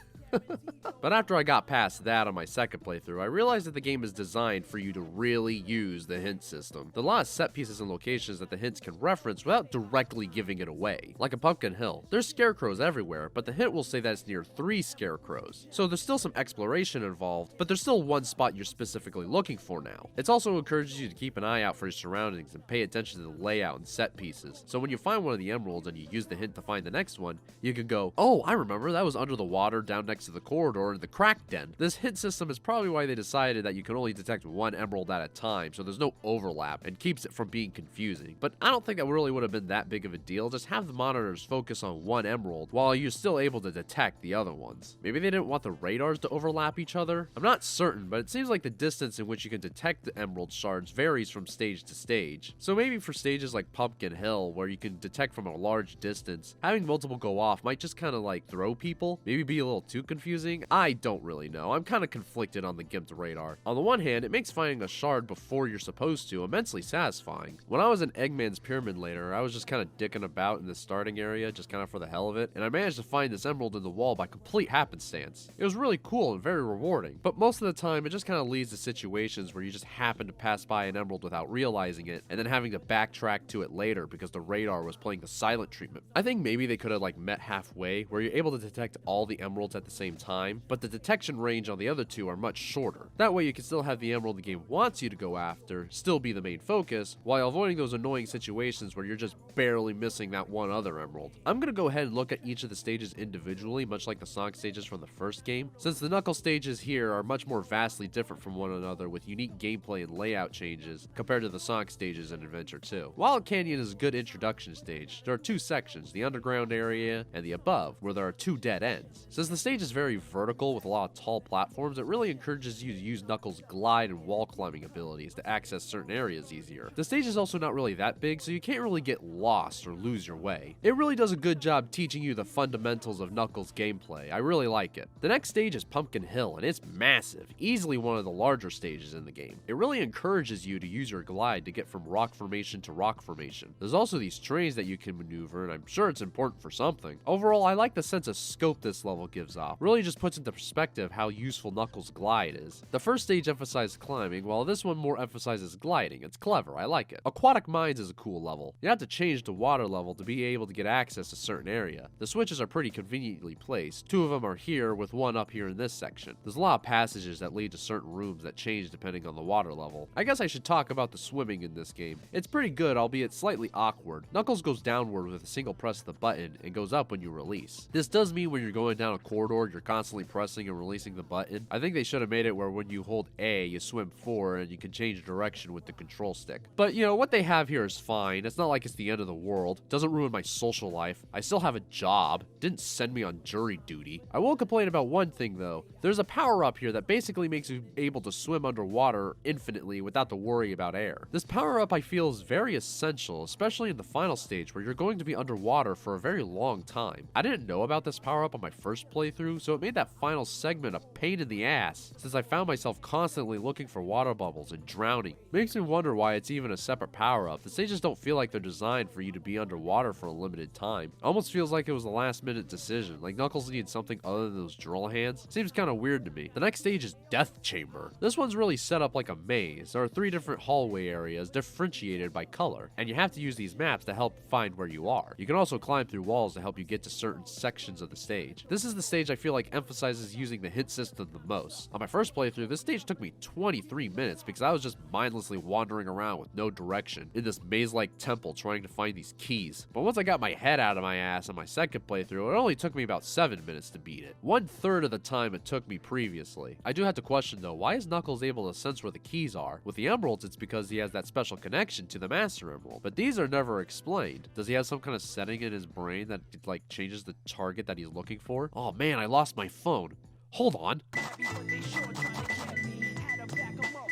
But after I got past that on my second playthrough, I realized that the game is designed for you to really use the hint system. There are a lot of set pieces and locations that the hints can reference without directly giving it away. Like in Pumpkin Hill, there's scarecrows everywhere, but the hint will say that it's near 3 scarecrows. So there's still some exploration involved, but there's still one spot you're specifically looking for now. It also encourages you to keep an eye out for your surroundings and pay attention to the layout and set pieces. So when you find one of the emeralds and you use the hint to find the next one, you can go, oh, I remember, that was under the water down next to the corridor in the crack den. This hint system is probably why they decided that you can only detect one emerald at a time, so there's no overlap and keeps it from being confusing. But I don't think that really would have been that big of a deal. Just have the monitors focus on one emerald while you're still able to detect the other ones. Maybe they didn't want the radars to overlap each other? I'm not certain, but it seems like the distance in which you can detect the emerald shards varies from stage to stage. So maybe for stages like Pumpkin Hill, where you can detect from a large distance, having multiple go off might just kind of like throw people, maybe be a little too confusing. I don't really know. I'm kind of conflicted on the gimped radar. On the one hand, it makes finding a shard before you're supposed to immensely satisfying. When I was in Eggman's Pyramid later, I was just kind of dicking about in the starting area, just kind of for the hell of it, and I managed to find this emerald in the wall by complete happenstance. It was really cool and very rewarding, but most of the time, it just kind of leads to situations where you just happen to pass by an emerald without realizing it, and then having to backtrack to it later because the radar was playing the silent treatment. I think maybe they could have like met halfway, where you're able to detect all the emeralds at the same time, but the detection range on the other two are much shorter. That way you can still have the emerald the game wants you to go after still be the main focus, while avoiding those annoying situations where you're just barely missing that one other emerald. I'm gonna go ahead and look at each of the stages individually, much like the Sonic stages from the first game, since the Knuckles stages here are much more vastly different from one another with unique gameplay and layout changes compared to the Sonic stages in Adventure 2. Wild Canyon is a good introduction stage. There are 2 sections, the underground area and the above, where there are 2 dead ends. Since the stage is very vertical with a lot of tall platforms, it really encourages you to use Knuckles' glide and wall climbing abilities to access certain areas easier. The stage is also not really that big, so you can't really get lost or lose your way. It really does a good job teaching you the fundamentals of Knuckles gameplay. I really like it. The next stage is Pumpkin Hill, and it's massive, easily one of the larger stages in the game. It really encourages you to use your glide to get from rock formation to rock formation. There's also these trains that you can maneuver, and I'm sure it's important for something. Overall, I like the sense of scope this level gives off. Really just puts into perspective how useful Knuckles' glide is. The first stage emphasized climbing, while this one more emphasizes gliding. It's clever, I like it. Aquatic Mines is a cool level. You have to change to water level to be able to get access to a certain area. The switches are pretty conveniently placed. 2 of them are here, with 1 up here in this section. There's a lot of passages that lead to certain rooms that change depending on the water level. I guess I should talk about the swimming in this game. It's pretty good, albeit slightly awkward. Knuckles goes downward with a single press of the button and goes up when you release. This does mean when you're going down a corridor, you're constantly pressing and releasing the button. I think they should have made it where when you hold A, you swim forward and you can change direction with the control stick. But you know, what they have here is fine. It's not like it's the end of the world. Doesn't ruin my social life. I still have a job. Didn't send me on jury duty. I will complain about one thing though. There's a power up here that basically makes you able to swim underwater infinitely without the worry about air. This power up I feel is very essential, especially in the final stage where you're going to be underwater for a very long time. I didn't know about this power up on my first playthrough, through, so it made that final segment a pain in the ass, since I found myself constantly looking for water bubbles and drowning. Makes me wonder why it's even a separate power-up. The stages don't feel like they're designed for you to be underwater for a limited time. It almost feels like it was a last-minute decision, like Knuckles needed something other than those drill hands. Seems kinda weird to me. The next stage is Death Chamber. This one's really set up like a maze. There are 3 different hallway areas differentiated by color, and you have to use these maps to help find where you are. You can also climb through walls to help you get to certain sections of the stage. This is the stage I feel like emphasizes using the hit system the most. On my first playthrough, this stage took me 23 minutes because I was just mindlessly wandering around with no direction in this maze-like temple trying to find these keys. But once I got my head out of my ass on my second playthrough, it only took me about 7 minutes to beat it. 1/3 of the time it took me previously. I do have to question though, why is Knuckles able to sense where the keys are? With the emeralds, it's because he has that special connection to the Master Emerald, but these are never explained. Does he have some kind of setting in his brain that like changes the target that he's looking for? Oh man, I lost my phone. Hold on.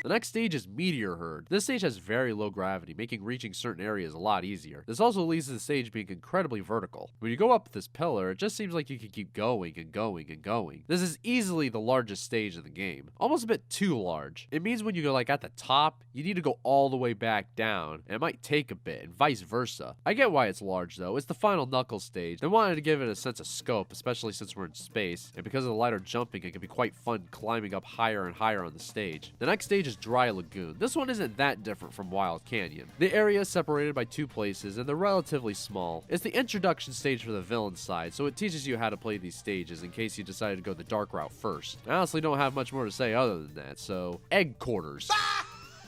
The next stage is Meteor Herd. This stage has very low gravity, making reaching certain areas a lot easier. This also leads to the stage being incredibly vertical. When you go up this pillar, it just seems like you can keep going and going and going. This is easily the largest stage in the game. Almost a bit too large. It means when you go like at the top, you need to go all the way back down, and it might take a bit, and vice versa. I get why it's large though. It's the final Knuckles stage. They wanted to give it a sense of scope, especially since we're in space, and because of the lighter jumping, it can be quite fun climbing up higher and higher on the stage. The next stage is Dry Lagoon. This one isn't that different from Wild Canyon. The area is separated by 2 places and they're relatively small. It's the introduction stage for the villain side, so it teaches you how to play these stages in case you decide to go the dark route first. I honestly don't have much more to say other than that, so Egg Quarters.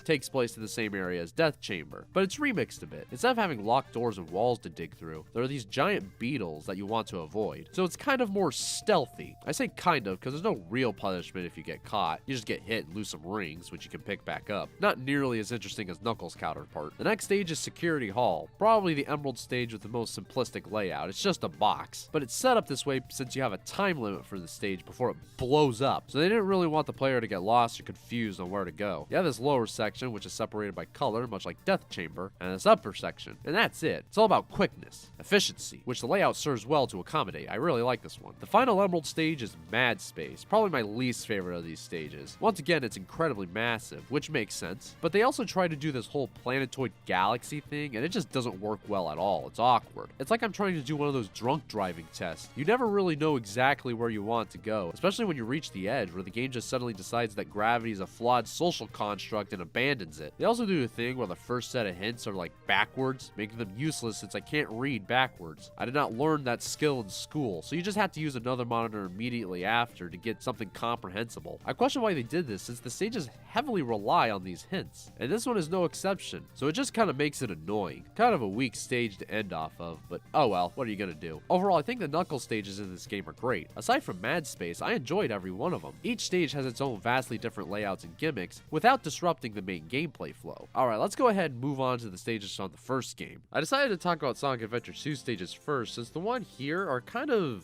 Takes place in the same area as Death Chamber, but it's remixed a bit. Instead of having locked doors and walls to dig through, there are these giant beetles that you want to avoid, so it's kind of more stealthy. I say kind of because there's no real punishment if you get caught. You just get hit and lose some rings, which you can pick back up. Not nearly as interesting as Knuckles' counterpart. The next stage is Security Hall, probably the Emerald stage with the most simplistic layout. It's just a box, but it's set up this way since you have a time limit for the stage before it blows up, so they didn't really want the player to get lost or confused on where to go. You have this lower section, which is separated by color, much like Death Chamber, and this upper section. And that's it. It's all about quickness, efficiency, which the layout serves well to accommodate. I really like this one. The final Emerald stage is Mad Space, probably my least favorite of these stages. Once again, it's incredibly massive, which makes sense, but they also try to do this whole planetoid galaxy thing, and it just doesn't work well at all. It's awkward. It's like I'm trying to do one of those drunk driving tests. You never really know exactly where you want to go, especially when you reach the edge, where the game just suddenly decides that gravity is a flawed social construct and abandons it. They also do a thing where the first set of hints are like backwards, making them useless since I can't read backwards. I did not learn that skill in school, so you just have to use another monitor immediately after to get something comprehensible. I question why they did this since the stages heavily rely on these hints, and this one is no exception, so it just kind of makes it annoying. Kind of a weak stage to end off of, but oh well, what are you gonna do? Overall, I think the Knuckles stages in this game are great. Aside from Mad Space, I enjoyed every one of them. Each stage has its own vastly different layouts and gimmicks without disrupting the main gameplay flow. Alright, let's go ahead and move on to the stages on the first game. I decided to talk about Sonic Adventure 2 stages first since the one here are kind of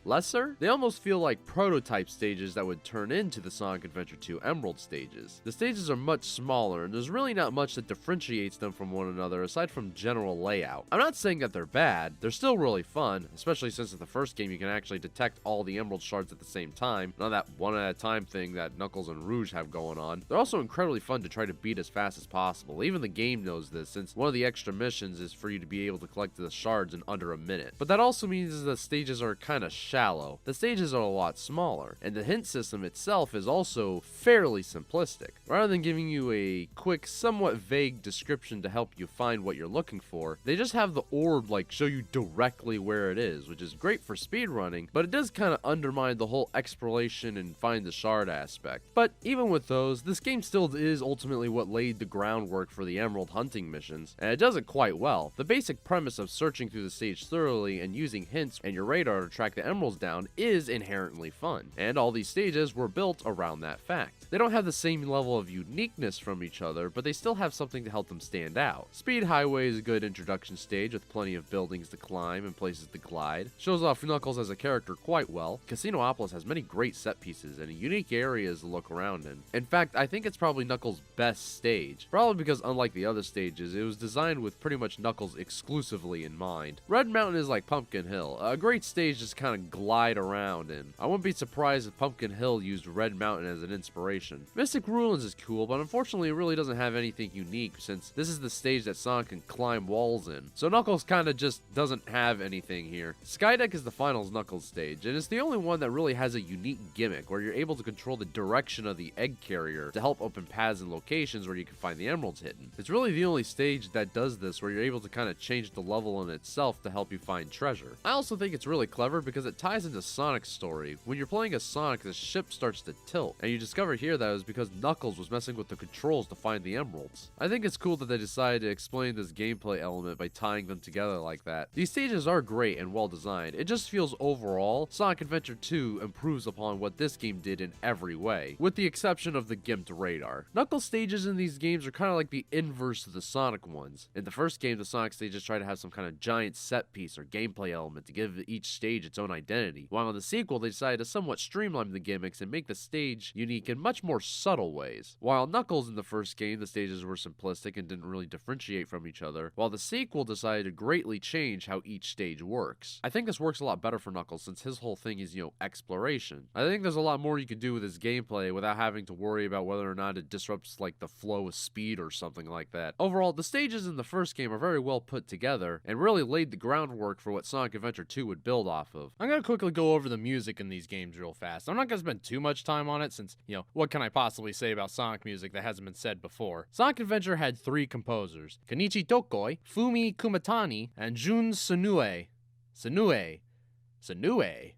lesser? They almost feel like prototype stages that would turn into the Sonic Adventure 2 Emerald stages. The stages are much smaller, and there's really not much that differentiates them from one another aside from general layout. I'm not saying that they're bad, they're still really fun, especially since in the first game you can actually detect all the Emerald shards at the same time, not that one at a time thing that Knuckles and Rouge have going on. They're also incredibly fun to try to beat as fast as possible. Even the game knows this, since one of the extra missions is for you to be able to collect the shards in under a minute. But that also means the stages are kinda shallow. The stages are a lot smaller, and the hint system itself is also fairly simplistic. Rather than giving you a quick, somewhat vague description to help you find what you're looking for, they just have the orb like show you directly where it is, which is great for speedrunning, but it does kind of undermine the whole exploration and find the shard aspect. But even with those, this game still is ultimately what laid the groundwork for the Emerald hunting missions, and it does it quite well. The basic premise of searching through the stage thoroughly and using hints and your radar to track the emeralds down is inherently fun, and all these stages were built around that fact. They don't have the same level of uniqueness from each other, but they still have something to help them stand out. Speed Highway is a good introduction stage with plenty of buildings to climb and places to glide. Shows off Knuckles as a character quite well. Casinopolis has many great set pieces and unique areas to look around in. In fact, I think it's probably Knuckles' best stage, probably because unlike the other stages, it was designed with pretty much Knuckles exclusively in mind. Red Mountain is like Pumpkin Hill, a great stage just kind of glide around in. I wouldn't be surprised if Pumpkin Hill used Red Mountain as an inspiration. Mystic Ruins is cool, but unfortunately it really doesn't have anything unique since this is the stage that Sonic can climb walls in. So Knuckles kinda just doesn't have anything here. Skydeck is the finals Knuckles stage, and it's the only one that really has a unique gimmick where you're able to control the direction of the egg carrier to help open paths and locations where you can find the emeralds hidden. It's really the only stage that does this where you're able to kind of change the level in itself to help you find treasure. I also think it's really clever because it ties into Sonic's story. When you're playing as Sonic, the ship starts to tilt, and you discover here that it was because Knuckles was messing with the controls to find the emeralds. I think it's cool that they decided to explain this gameplay element by tying them together like that. These stages are great and well designed. It just feels overall, Sonic Adventure 2 improves upon what this game did in every way, with the exception of the gimped radar. Knuckles stages in these games are kind of like the inverse of the Sonic ones. In the first game, the Sonic stages try to have some kind of giant set piece or gameplay element to give each stage its own identity, while in the sequel they decided to somewhat streamline the gimmicks and make the stage unique in much more subtle ways. While Knuckles in the first game, the stages were simplistic and didn't really differentiate from each other, while the sequel decided to greatly change how each stage works. I think this works a lot better for Knuckles since his whole thing is, exploration. I think there's a lot more you can do with his gameplay without having to worry about whether or not it disrupts like the flow of speed or something like that. Overall, the stages in the first game are very well put together and really laid the groundwork for what Sonic Adventure 2 would build off of. I'm gonna quickly go over the music in these games real fast. I'm not gonna spend too much time on it since, what can I possibly say about Sonic music that hasn't been said before? Sonic Adventure had 3 composers, Kenichi Tokoi, Fumi Kumatani, and Jun Sunue.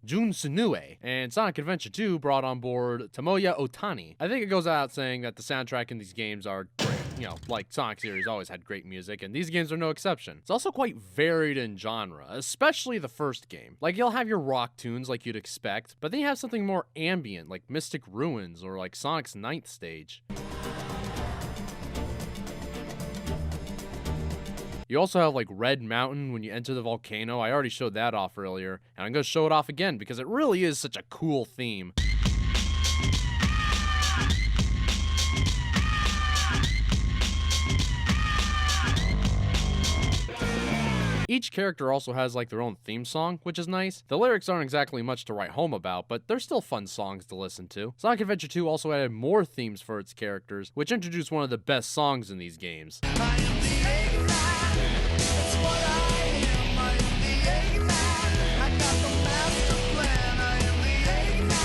Jun Sunue. And Sonic Adventure 2 brought on board Tomoya Otani. I think it goes without saying that the soundtrack in these games are great. Like Sonic series always had great music, and these games are no exception. It's also quite varied in genre, especially the first game. Like, you'll have your rock tunes like you'd expect, but then you have something more ambient, like Mystic Ruins or like Sonic's 9th stage. You also have like Red Mountain when you enter the volcano. I already showed that off earlier, and I'm gonna show it off again because it really is such a cool theme. Each character also has like their own theme song, which is nice. The lyrics aren't exactly much to write home about, but they're still fun songs to listen to. Sonic Adventure 2 also added more themes for its characters, which introduced one of the best songs in these games. I am the Eggman. That's what I am. I am the Eggman. I got the master plan. I am the Eggman.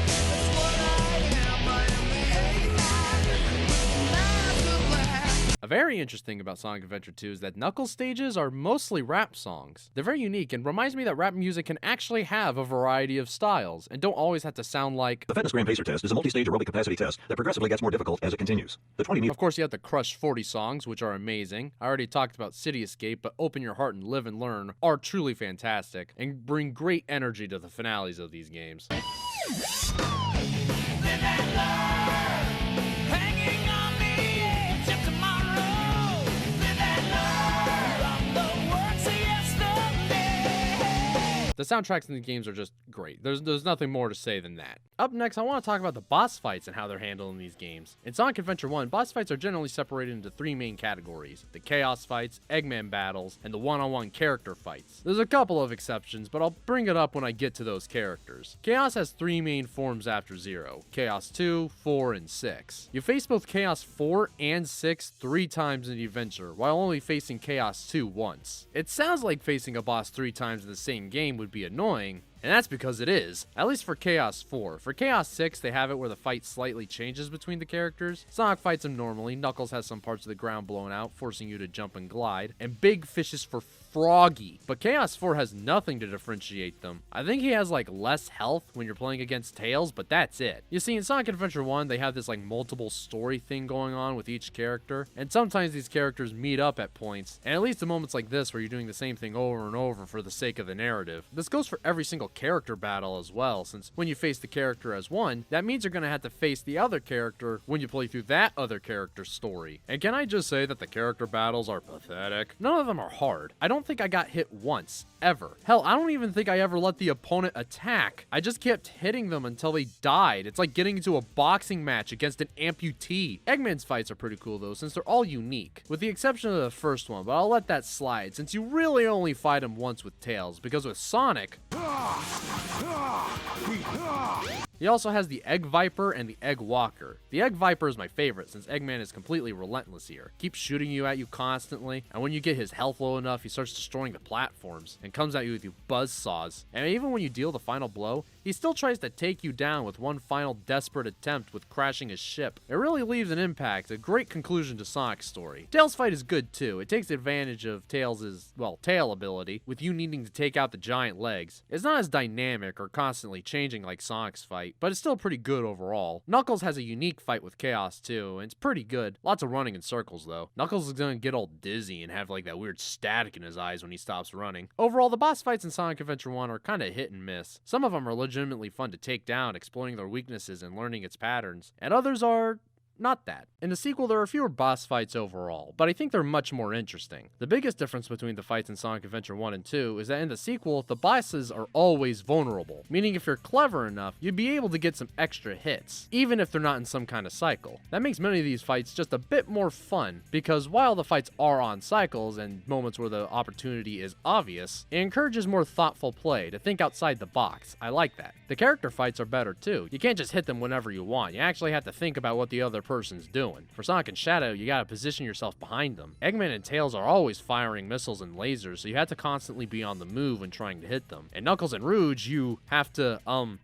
That's what I am. I am the Eggman. With the master plan. A very interesting thing about Sonic Adventure 2 is that Knuckles stages are mostly rap songs. They're very unique and reminds me that rap music can actually have a variety of styles and don't always have to sound like. The Fitness Grand Pacer test is a multi-stage aerobic capacity test that progressively gets more difficult as it continues. The 20 Of course, you have the Crush 40 songs, which are amazing. I already talked about City Escape, but Open Your Heart and Live and Learn are truly fantastic and bring great energy to the finales of these games. Hanging on the edge of tomorrow. Live and learn from the works of yesterday. The soundtracks in the games are just great. There's nothing more to say than that. Up next, I want to talk about the boss fights and how they're handled in these games. In Sonic Adventure 1, boss fights are generally separated into 3 main categories: the Chaos fights, Eggman battles, and the one-on-one character fights. There's a couple of exceptions, but I'll bring it up when I get to those characters. Chaos has 3 main forms after 0: Chaos 2, 4, and 6. You face both Chaos 4 and 6 3 times in the adventure, while only facing Chaos 2 once. It sounds like facing a boss 3 times in the same game would be annoying, and that's because it is, at least for Chaos 4. For Chaos 6, they have it where the fight slightly changes between the characters. Sonic fights him normally, Knuckles has some parts of the ground blown out, forcing you to jump and glide, and Big Fish is for Froggy. But Chaos 4 has nothing to differentiate them. I think he has like less health when you're playing against Tails, but that's it. You see, in Sonic Adventure 1, they have this like multiple story thing going on with each character, and sometimes these characters meet up at points, and it leads to moments like this where you're doing the same thing over and over for the sake of the narrative. This goes for every single character battle as well, since when you face the character as one, that means you're going to have to face the other character when you play through that other character's story. And can I just say that the character battles are pathetic? None of them are hard. I don't think I got hit once, ever. Hell, I don't even think I ever let the opponent attack. I just kept hitting them until they died. It's like getting into a boxing match against an amputee. Eggman's fights are pretty cool though, since they're all unique, with the exception of the first one, but I'll let that slide since you really only fight him once with Tails, because with Sonic, He also has the Egg Viper and the Egg Walker. The Egg Viper is my favorite since Eggman is completely relentless here. Keeps shooting you at you constantly, and when you get his health low enough, he starts destroying the platforms and comes at you with buzz saws. And even when you deal the final blow, he still tries to take you down with one final desperate attempt with crashing his ship. It really leaves an impact, a great conclusion to Sonic's story. Tails' fight is good too. It takes advantage of Tails' tail ability, with you needing to take out the giant legs. It's not as dynamic or constantly changing like Sonic's fight, but it's still pretty good overall. Knuckles has a unique fight with Chaos too, and it's pretty good. Lots of running in circles though. Knuckles is gonna get all dizzy and have like that weird static in his eyes when he stops running. Overall, the boss fights in Sonic Adventure 1 are kinda hit and miss. Some of them are legitimately fun to take down, exploring their weaknesses and learning its patterns, and others are not that. In the sequel, there are fewer boss fights overall, but I think they're much more interesting. The biggest difference between the fights in Sonic Adventure 1 and 2 is that in the sequel, the bosses are always vulnerable, meaning if you're clever enough, you'd be able to get some extra hits, even if they're not in some kind of cycle. That makes many of these fights just a bit more fun, because while the fights are on cycles and moments where the opportunity is obvious, it encourages more thoughtful play, to think outside the box. I like that. The character fights are better too. You can't just hit them whenever you want. You actually have to think about what the other person's doing. For Sonic and Shadow, you gotta position yourself behind them. Eggman and Tails are always firing missiles and lasers, so you have to constantly be on the move when trying to hit them. And Knuckles and Rouge, you have to,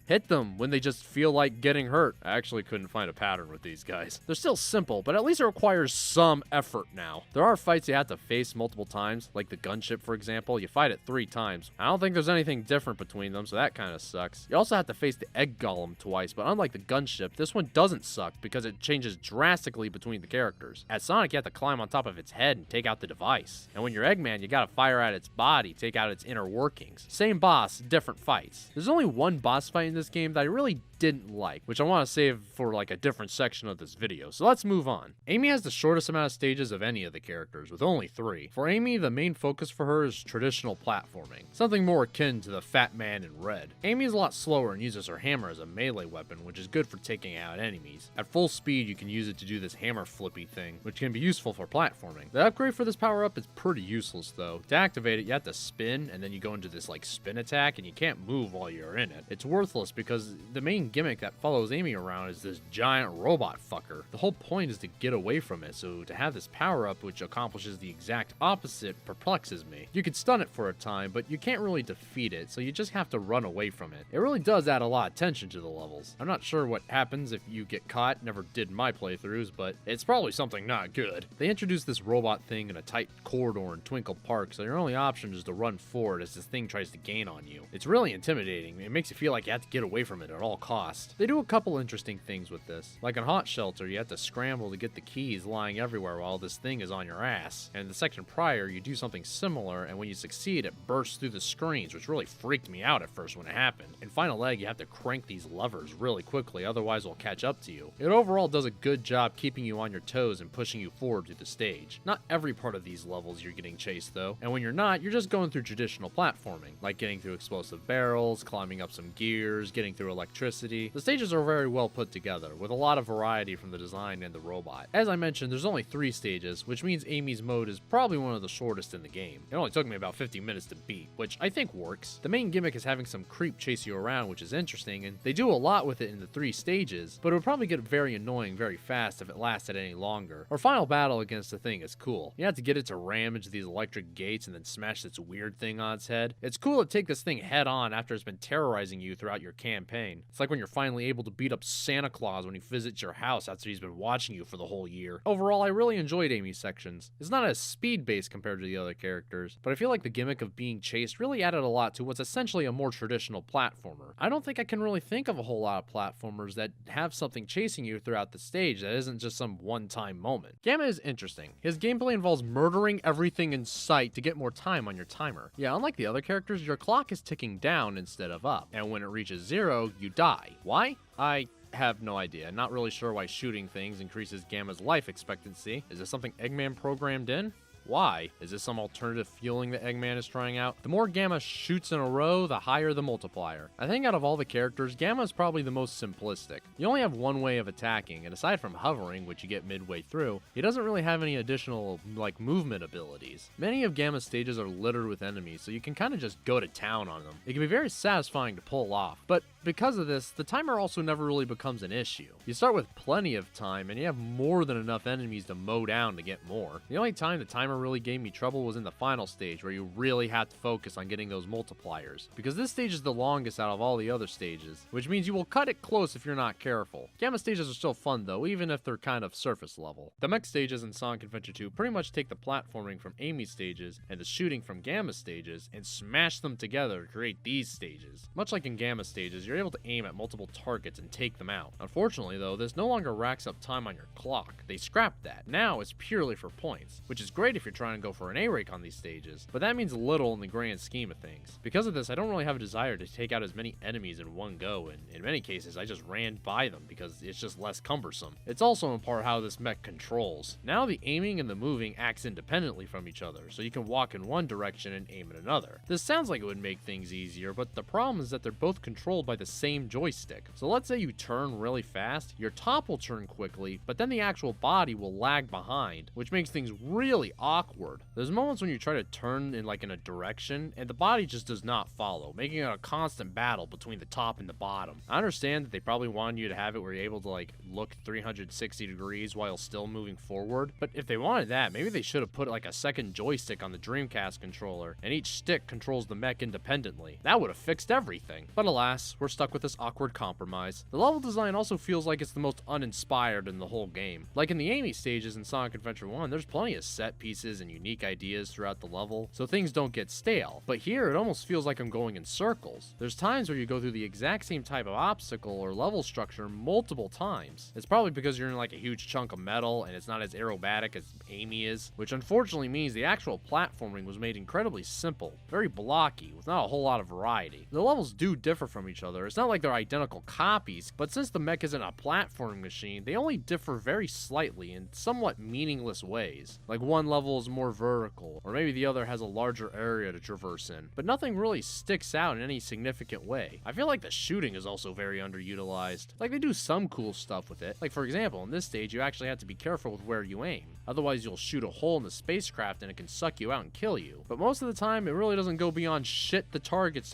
hit them when they just feel like getting hurt. I actually couldn't find a pattern with these guys. They're still simple, but at least it requires some effort now. There are fights you have to face multiple times, like the gunship for example. You fight it 3 times. I don't think there's anything different between them, so that kinda sucks. You also have to face the Egg Golem twice, but unlike the gunship, this one doesn't suck because it changes drastically between the characters. At Sonic, you have to climb on top of its head and take out the device. And when you're Eggman, you gotta fire at its body, take out its inner workings. Same boss, different fights. There's only one boss fight in this game that I really didn't like, which I want to save for like a different section of this video, so let's move on. Amy has the shortest amount of stages of any of the characters, with only 3. For Amy, the main focus for her is traditional platforming, something more akin to the Fat Man in Red. Amy is a lot slower and uses her hammer as a melee weapon, which is good for taking out enemies. At full speed, you can use it to do this hammer flippy thing, which can be useful for platforming. The upgrade for this power-up is pretty useless though. To activate it, you have to spin, and then you go into this like spin attack, and you can't move while you're in it. It's worthless because the main gimmick that follows Amy around is this giant robot fucker. The whole point is to get away from it, so to have this power-up which accomplishes the exact opposite perplexes me. You can stun it for a time, but you can't really defeat it, so you just have to run away from it. It really does add a lot of tension to the levels. I'm not sure what happens if you get caught, never did in my playthroughs, but it's probably something not good. They introduced this robot thing in a tight corridor in Twinkle Park, so your only option is to run forward as this thing tries to gain on you. It's really intimidating. It makes you feel like you have to get away from it at all costs. They do a couple interesting things with this. Like in Hot Shelter, you have to scramble to get the keys lying everywhere while this thing is on your ass. And in the section prior, you do something similar, and when you succeed, it bursts through the screens, which really freaked me out at first when it happened. In Final Egg, you have to crank these levers really quickly, otherwise it'll catch up to you. It overall does a good job keeping you on your toes and pushing you forward through the stage. Not every part of these levels you're getting chased though, and when you're not, you're just going through traditional platforming, like getting through explosive barrels, climbing up some gears, getting through electricity. The stages are very well put together, with a lot of variety from the design and the robot. As I mentioned, there's only 3 stages, which means Amy's mode is probably one of the shortest in the game. It only took me about 50 minutes to beat, which I think works. The main gimmick is having some creep chase you around, which is interesting, and they do a lot with it in the 3 stages, but it would probably get very annoying very fast if it lasted any longer. Our final battle against the thing is cool. You have to get it to ram into these electric gates and then smash this weird thing on its head. It's cool to take this thing head on after it's been terrorizing you throughout your campaign. It's like when you're finally able to beat up Santa Claus when he visits your house after he's been watching you for the whole year. Overall, I really enjoyed Amy's sections. It's not as speed-based compared to the other characters, but I feel like the gimmick of being chased really added a lot to what's essentially a more traditional platformer. I don't think I can really think of a whole lot of platformers that have something chasing you throughout the stage that isn't just some one-time moment. Gamma is interesting. His gameplay involves murdering everything in sight to get more time on your timer. Yeah, unlike the other characters, your clock is ticking down instead of up, and when it reaches 0, you die. Why? I have no idea. Not really sure why shooting things increases Gamma's life expectancy. Is this something Eggman programmed in? Why? Is this some alternative fueling that Eggman is trying out? The more Gamma shoots in a row, the higher the multiplier. I think out of all the characters, Gamma is probably the most simplistic. You only have one way of attacking, and aside from hovering, which you get midway through, he doesn't really have any additional, movement abilities. Many of Gamma's stages are littered with enemies, so you can kind of just go to town on them. It can be very satisfying to pull off, but Because of this, the timer also never really becomes an issue. You start with plenty of time, and you have more than enough enemies to mow down to get more. The only time the timer really gave me trouble was in the final stage, where you really have to focus on getting those multipliers, because this stage is the longest out of all the other stages, which means you will cut it close if you're not careful. Gamma stages are still fun though, even if they're kind of surface level. The mech stages in Sonic Adventure 2 pretty much take the platforming from Amy stages and the shooting from Gamma stages and smash them together to create these stages. Much like in Gamma stages, you're able to aim at multiple targets and take them out. Unfortunately though, this no longer racks up time on your clock. They scrapped that. Now it's purely for points, which is great if you're trying to go for an A rank on these stages, but that means little in the grand scheme of things. Because of this, I don't really have a desire to take out as many enemies in one go, and in many cases I just ran by them because it's just less cumbersome. It's also in part how this mech controls. Now the aiming and the moving acts independently from each other, so you can walk in one direction and aim in another. This sounds like it would make things easier, but the problem is that they're both controlled by the same joystick. So let's say you turn really fast, your top will turn quickly, but then the actual body will lag behind, which makes things really awkward. There's moments when you try to turn in a direction, and the body just does not follow, making it a constant battle between the top and the bottom. I understand that they probably wanted you to have it where you're able to look 360 degrees while still moving forward, but if they wanted that, maybe they should have put a second joystick on the Dreamcast controller, and each stick controls the mech independently. That would have fixed everything. But alas, we're stuck with this awkward compromise. The level design also feels like it's the most uninspired in the whole game. Like in the Amy stages in Sonic Adventure 1, there's plenty of set pieces and unique ideas throughout the level, so things don't get stale. But here, it almost feels like I'm going in circles. There's times where you go through the exact same type of obstacle or level structure multiple times. It's probably because you're in a huge chunk of metal and it's not as aerobatic as Amy is, which unfortunately means the actual platforming was made incredibly simple, very blocky, with not a whole lot of variety. The levels do differ from each other. It's not like they're identical copies, but since the mech isn't a platforming machine, they only differ very slightly in somewhat meaningless ways. Like one level is more vertical, or maybe the other has a larger area to traverse in, but nothing really sticks out in any significant way. I feel like the shooting is also very underutilized. They do some cool stuff with it. For example, in this stage you actually have to be careful with where you aim. Otherwise you'll shoot a hole in the spacecraft and it can suck you out and kill you. But most of the time it really doesn't go beyond hit the targets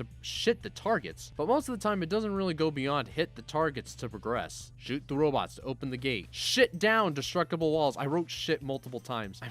to progress. Shoot the robots to open the gate. Shit down destructible walls. I wrote shit multiple times.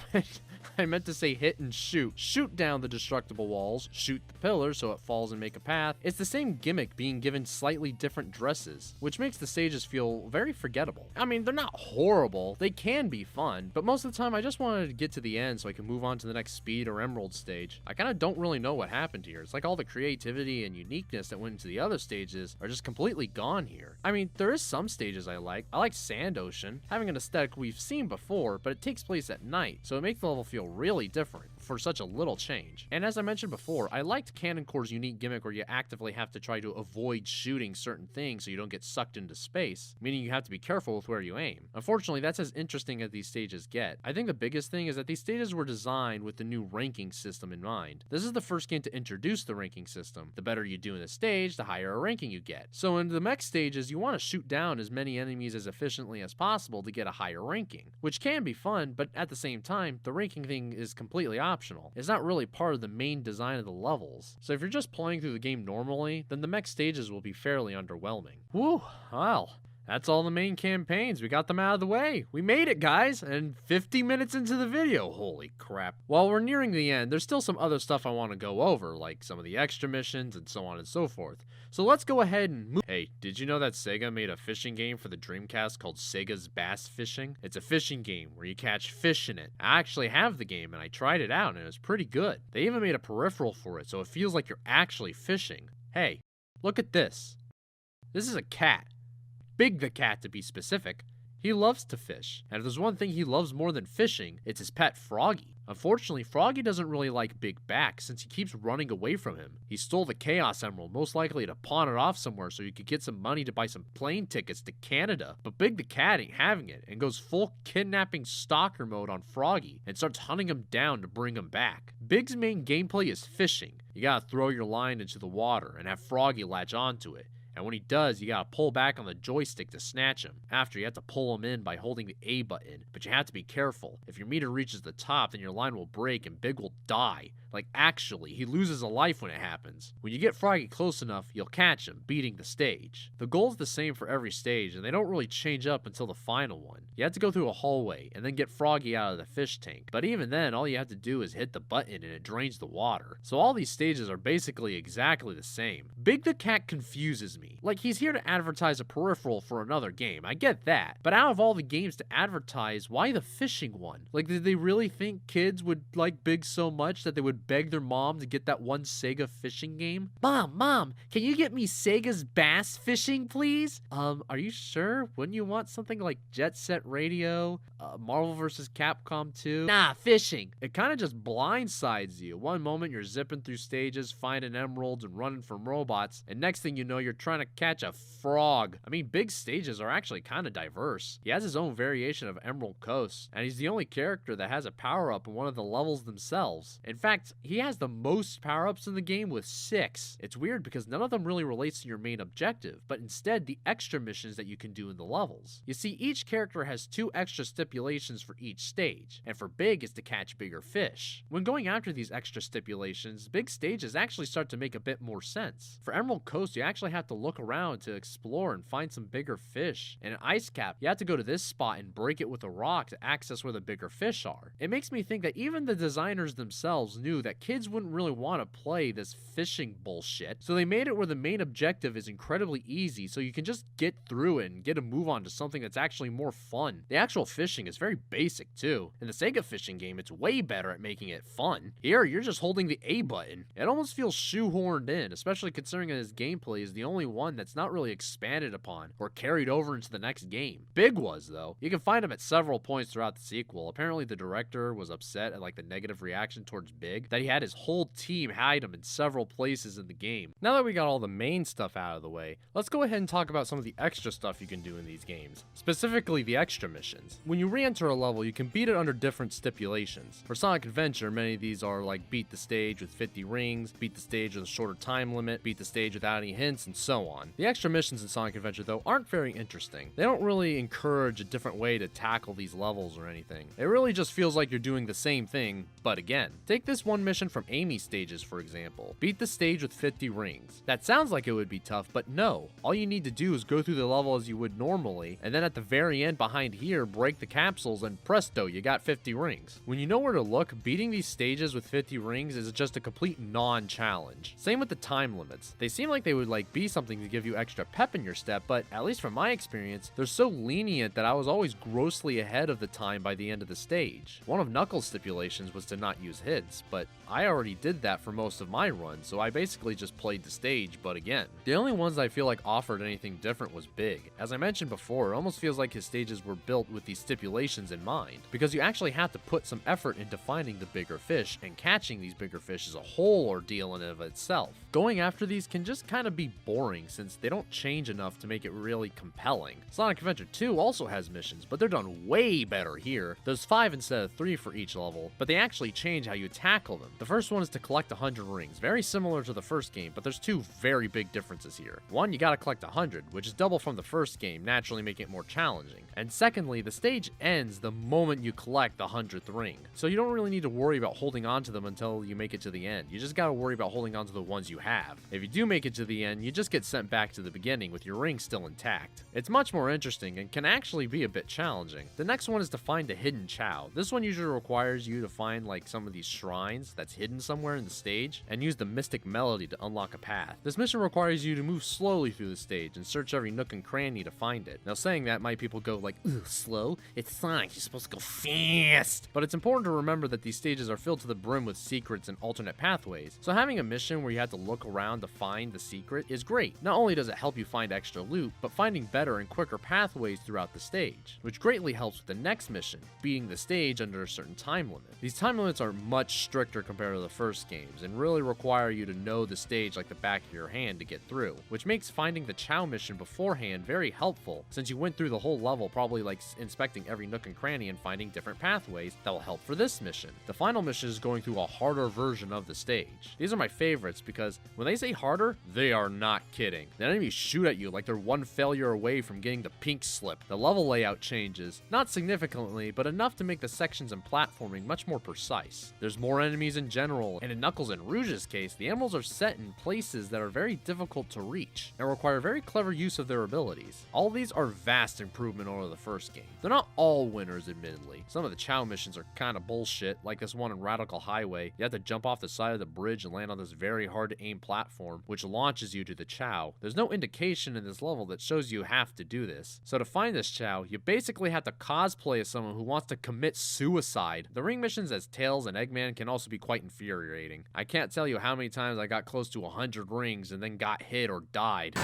I meant to say hit and shoot. Shoot down the destructible walls. Shoot the pillars so it falls and make a path. It's the same gimmick being given slightly different dresses, which makes the stages feel very forgettable. I mean, they're not horrible. They can be fun, but most of the time I just wanted to get to the end so I can move on to the next speed or emerald stage. I kind of don't really know what happened here. It's like all the creativity and uniqueness that went into the other stages are just completely gone here. I mean, there is some stages I like. I like Sand Ocean, having an aesthetic we've seen before, but it takes place at night, so it makes the level feel really different for such a little change. And as I mentioned before, I liked Cannon Core's unique gimmick where you actively have to try to avoid shooting certain things so you don't get sucked into space, meaning you have to be careful with where you aim. Unfortunately, that's as interesting as these stages get. I think the biggest thing is that these stages were designed with the new ranking system in mind. This is the first game to introduce the ranking system. The better you do in a stage, the higher a ranking you get. So in the mech stages, you want to shoot down as many enemies as efficiently as possible to get a higher ranking, which can be fun, but at the same time, the ranking thing is completely optional. It's not really part of the main design of the levels. So if you're just playing through the game normally, then the mech stages will be fairly underwhelming. Whew, well, that's all the main campaigns. We got them out of the way. We made it, guys, and 50 minutes into the video. Holy crap. While we're nearing the end, there's still some other stuff I want to go over, like some of the extra missions and so on and so forth. So let's go ahead and move. Hey, did you know that Sega made a fishing game for the Dreamcast called Sega's Bass Fishing? It's a fishing game where you catch fish in it. I actually have the game and I tried it out and it was pretty good. They even made a peripheral for it so it feels like you're actually fishing. Hey, look at this. This is a cat. Big the cat to be specific. He loves to fish, and if there's one thing he loves more than fishing, it's his pet Froggy. Unfortunately, Froggy doesn't really like Big back since he keeps running away from him. He stole the Chaos Emerald, most likely to pawn it off somewhere so he could get some money to buy some plane tickets to Canada. But Big the cat ain't having it and goes full kidnapping stalker mode on Froggy and starts hunting him down to bring him back. Big's main gameplay is fishing. You gotta throw your line into the water and have Froggy latch onto it. And when he does, you gotta pull back on the joystick to snatch him. After, you have to pull him in by holding the A button, but you have to be careful. If your meter reaches the top, then your line will break and Big will die. Like actually, he loses a life when it happens. When you get Froggy close enough, you'll catch him, beating the stage. The goal's the same for every stage, and they don't really change up until the final one. You have to go through a hallway, and then get Froggy out of the fish tank. But even then, all you have to do is hit the button and it drains the water. So all these stages are basically exactly the same. Big the Cat confuses me. Like, he's here to advertise a peripheral for another game, I get that. But out of all the games to advertise, why the fishing one? Like, did they really think kids would like Big so much that they would beg their mom to get that one Sega fishing game? Mom, can you get me Sega's bass fishing, please? Are you sure? Wouldn't you want something like Jet Set Radio, Marvel vs. Capcom 2? Nah, fishing. It kind of just blindsides you. One moment you're zipping through stages, finding emeralds and running from robots, and next thing you know, you're trying to catch a frog. I mean, Big's stages are actually kind of diverse. He has his own variation of Emerald Coast, and he's the only character that has a power-up in one of the levels themselves. In fact, he has the most power-ups in the game with 6. It's weird because none of them really relates to your main objective, but instead the extra missions that you can do in the levels. You see, each character has 2 extra stipulations for each stage, and for Big is to catch bigger fish. When going after these extra stipulations, Big stages actually start to make a bit more sense. For Emerald Coast, you actually have to look around to explore and find some bigger fish. And in Ice Cap, you have to go to this spot and break it with a rock to access where the bigger fish are. It makes me think that even the designers themselves knew that kids wouldn't really want to play this fishing bullshit, so they made it where the main objective is incredibly easy, so you can just get through it and get a move on to something that's actually more fun. The actual fishing is very basic too. In the Sega fishing game, it's way better at making it fun. Here, you're just holding the A button. It almost feels shoehorned in, especially considering that his gameplay is the only one that's not really expanded upon or carried over into the next game. Big was, though. You can find him at several points throughout the sequel. Apparently the director was upset at like the negative reaction towards Big, that he had his whole team hide him in several places in the game. Now that we got all the main stuff out of the way, let's go ahead and talk about some of the extra stuff you can do in these games, specifically the extra missions. When you re-enter a level, you can beat it under different stipulations. For Sonic Adventure, many of these are like beat the stage with 50 rings, beat the stage with a shorter time limit, beat the stage without any hints, and so on. The extra missions in Sonic Adventure, though, aren't very interesting. They don't really encourage a different way to tackle these levels or anything. It really just feels like you're doing the same thing, but again. Take this one mission from Amy's stages, for example. Beat the stage with 50 rings. That sounds like it would be tough, but no. All you need to do is go through the level as you would normally, and then at the very end behind here, break the capsules, and presto, you got 50 rings. When you know where to look, beating these stages with 50 rings is just a complete non-challenge. Same with the time limits. They seem like they would be something to give you extra pep in your step, but at least from my experience, they're so lenient that I was always grossly ahead of the time by the end of the stage. One of Knuckles' stipulations was to not use hits, but I already did that for most of my run, so I basically just played the stage, but again. The only ones I feel like offered anything different was Big. As I mentioned before, it almost feels like his stages were built with these stipulations in mind, because you actually have to put some effort into finding the bigger fish, and catching these bigger fish is a whole ordeal in and of itself. Going after these can just kind of be boring since they don't change enough to make it really compelling. Sonic Adventure 2 also has missions, but they're done way better here. There's 5 instead of 3 for each level, but they actually change how you tackle them. The first one is to collect 100 rings, very similar to the first game, but there's 2 very big differences here. One, you gotta collect 100, which is double from the first game, naturally making it more challenging. And secondly, the stage ends the moment you collect the 100th ring, so you don't really need to worry about holding on to them until you make it to the end. You just gotta worry about holding on to the ones you have. If you do make it to the end, you just get sent back to the beginning with your ring still intact. It's much more interesting and can actually be a bit challenging. The next one is to find a hidden Chao. This one usually requires you to find some of these shrines that's hidden somewhere in the stage and use the mystic melody to unlock a path. This mission requires you to move slowly through the stage and search every nook and cranny to find it. Now saying that, might people go ugh, slow? It's Sonic, you're supposed to go fast! But it's important to remember that these stages are filled to the brim with secrets and alternate pathways, so having a mission where you have to look around to find the secret is great. Not only does it help you find extra loot, but finding better and quicker pathways throughout the stage, which greatly helps with the next mission, beating the stage under a certain time limit. These time limits are much stricter compared to the first games, and really require you to know the stage like the back of your hand to get through, which makes finding the Chao mission beforehand very helpful, since you went through the whole level probably inspecting every nook and cranny and finding different pathways that will help for this mission. The final mission is going through a harder version of the stage. These are my favorites because when they say harder, they are not kidding. The enemies shoot at you like they're one failure away from getting the pink slip. The level layout changes, not significantly, but enough to make the sections and platforming much more precise. There's more enemies enemies in general, and in Knuckles and Rouge's case, the emeralds are set in places that are very difficult to reach and require very clever use of their abilities. All of these are vast improvement over the first game. They're not all winners, admittedly. Some of the Chao missions are kinda bullshit, like this one in Radical Highway. You have to jump off the side of the bridge and land on this very hard to aim platform, which launches you to the Chao. There's no indication in this level that shows you have to do this. So to find this Chao, you basically have to cosplay as someone who wants to commit suicide. The ring missions as Tails and Eggman can also be quite infuriating. I can't tell you how many times I got close to 100 rings and then got hit or died.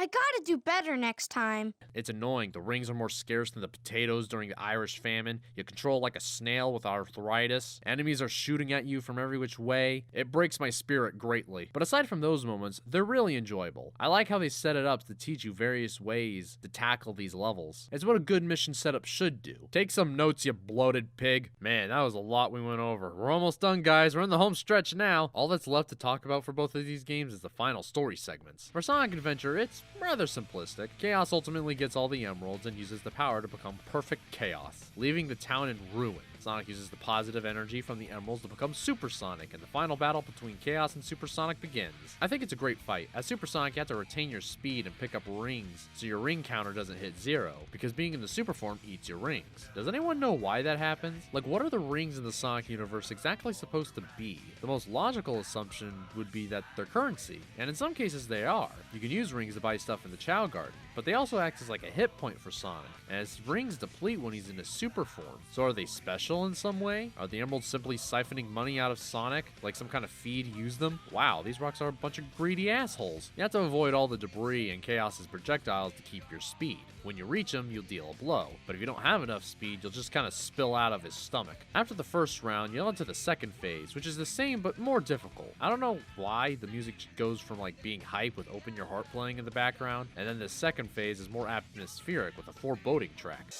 I gotta do better next time. It's annoying. The rings are more scarce than the potatoes during the Irish famine. You control like a snail with arthritis. Enemies are shooting at you from every which way. It breaks my spirit greatly. But aside from those moments, they're really enjoyable. I like how they set it up to teach you various ways to tackle these levels. It's what a good mission setup should do. Take some notes, you bloated pig. Man, that was a lot we went over. We're almost done, guys. We're in the home stretch now. All that's left to talk about for both of these games is the final story segments. For Sonic Adventure, it's rather simplistic. Chaos ultimately gets all the emeralds and uses the power to become perfect chaos, leaving the town in ruin. Sonic uses the positive energy from the emeralds to become Super Sonic, and the final battle between Chaos and Super Sonic begins. I think it's a great fight. As Super Sonic, you have to retain your speed and pick up rings, so your ring counter doesn't hit 0, because being in the Super form eats your rings. Does anyone know why that happens? Like, what are the rings in the Sonic universe exactly supposed to be? The most logical assumption would be that they're currency, and in some cases they are. You can use rings to buy stuff in the Chao Garden, but they also act as like a hit point for Sonic, and his rings deplete when he's in his super form. So are they special in some way? Are the emeralds simply siphoning money out of Sonic, like some kind of fee to use them? Wow, these rocks are a bunch of greedy assholes. You have to avoid all the debris and Chaos's projectiles to keep your speed. When you reach him, you'll deal a blow, but if you don't have enough speed, you'll just kind of spill out of his stomach. After the first round, you'll enter the second phase, which is the same but more difficult. I don't know why the music goes from like being hype with Open Your Heart playing in the background, and then the second phase is more atmospheric with a foreboding track.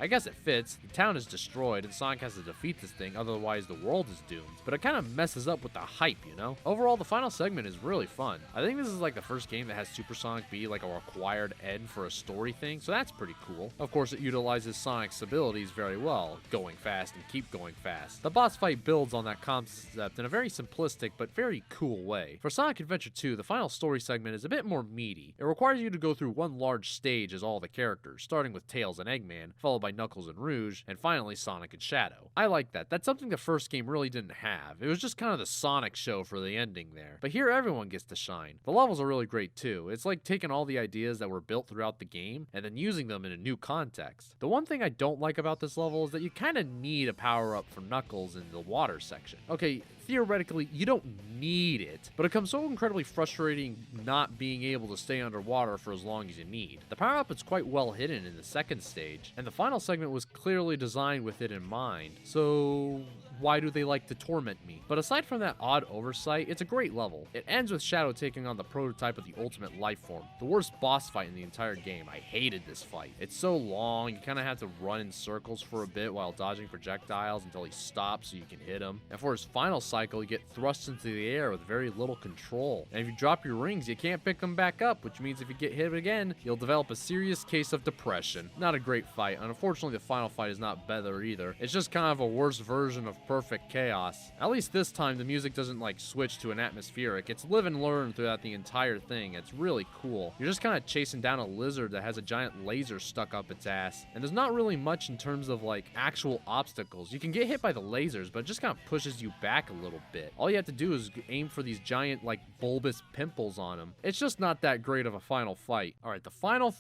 I guess it fits. The town is destroyed and Sonic has to defeat this thing, otherwise the world is doomed. But it kind of messes up with the hype, you know? Overall, the final segment is really fun. I think this is like the first game that has Super Sonic be like a required end for a story thing, so that's pretty cool. Of course, it utilizes Sonic's abilities very well, going fast and keep going fast. The boss fight builds on that concept in a very simplistic but very cool way. For Sonic Adventure 2, the final story segment is a bit more meaty. It requires you to go through one large stage as all the characters, starting with Tails and Eggman, followed by Knuckles and Rouge, and finally Sonic and Shadow. I like that. That's something the first game really didn't have. It was just kind of the Sonic show for the ending there. But here everyone gets to shine. The levels are really great too. It's like taking all the ideas that were built throughout the game and then using them in a new context. The one thing I don't like about this level is that you kind of need a power-up for Knuckles in the water section. Okay, theoretically, you don't need it, but it becomes so incredibly frustrating not being able to stay underwater for as long as you need. The power-up is quite well hidden in the second stage, and the final segment was clearly designed with it in mind, so why do they like to torment me? But aside from that odd oversight, it's a great level. It ends with Shadow taking on the prototype of the ultimate life form, the worst boss fight in the entire game. I hated this fight. It's so long, you kind of have to run in circles for a bit while dodging projectiles until he stops so you can hit him. And for his final cycle, you get thrust into the air with very little control. And if you drop your rings, you can't pick them back up, which means if you get hit again, you'll develop a serious case of depression. Not a great fight, and unfortunately the final fight is not better either. It's just kind of a worse version of Perfect Chaos. At least this time the music doesn't like switch to an atmospheric. It's live and learn throughout the entire thing. It's really cool. You're just kind of chasing down a lizard that has a giant laser stuck up its ass, and there's not really much in terms of like actual obstacles. You can get hit by the lasers, but it just kind of pushes you back a little bit. All you have to do is aim for these giant like bulbous pimples on him. It's just not that great of a final fight. Alright, the final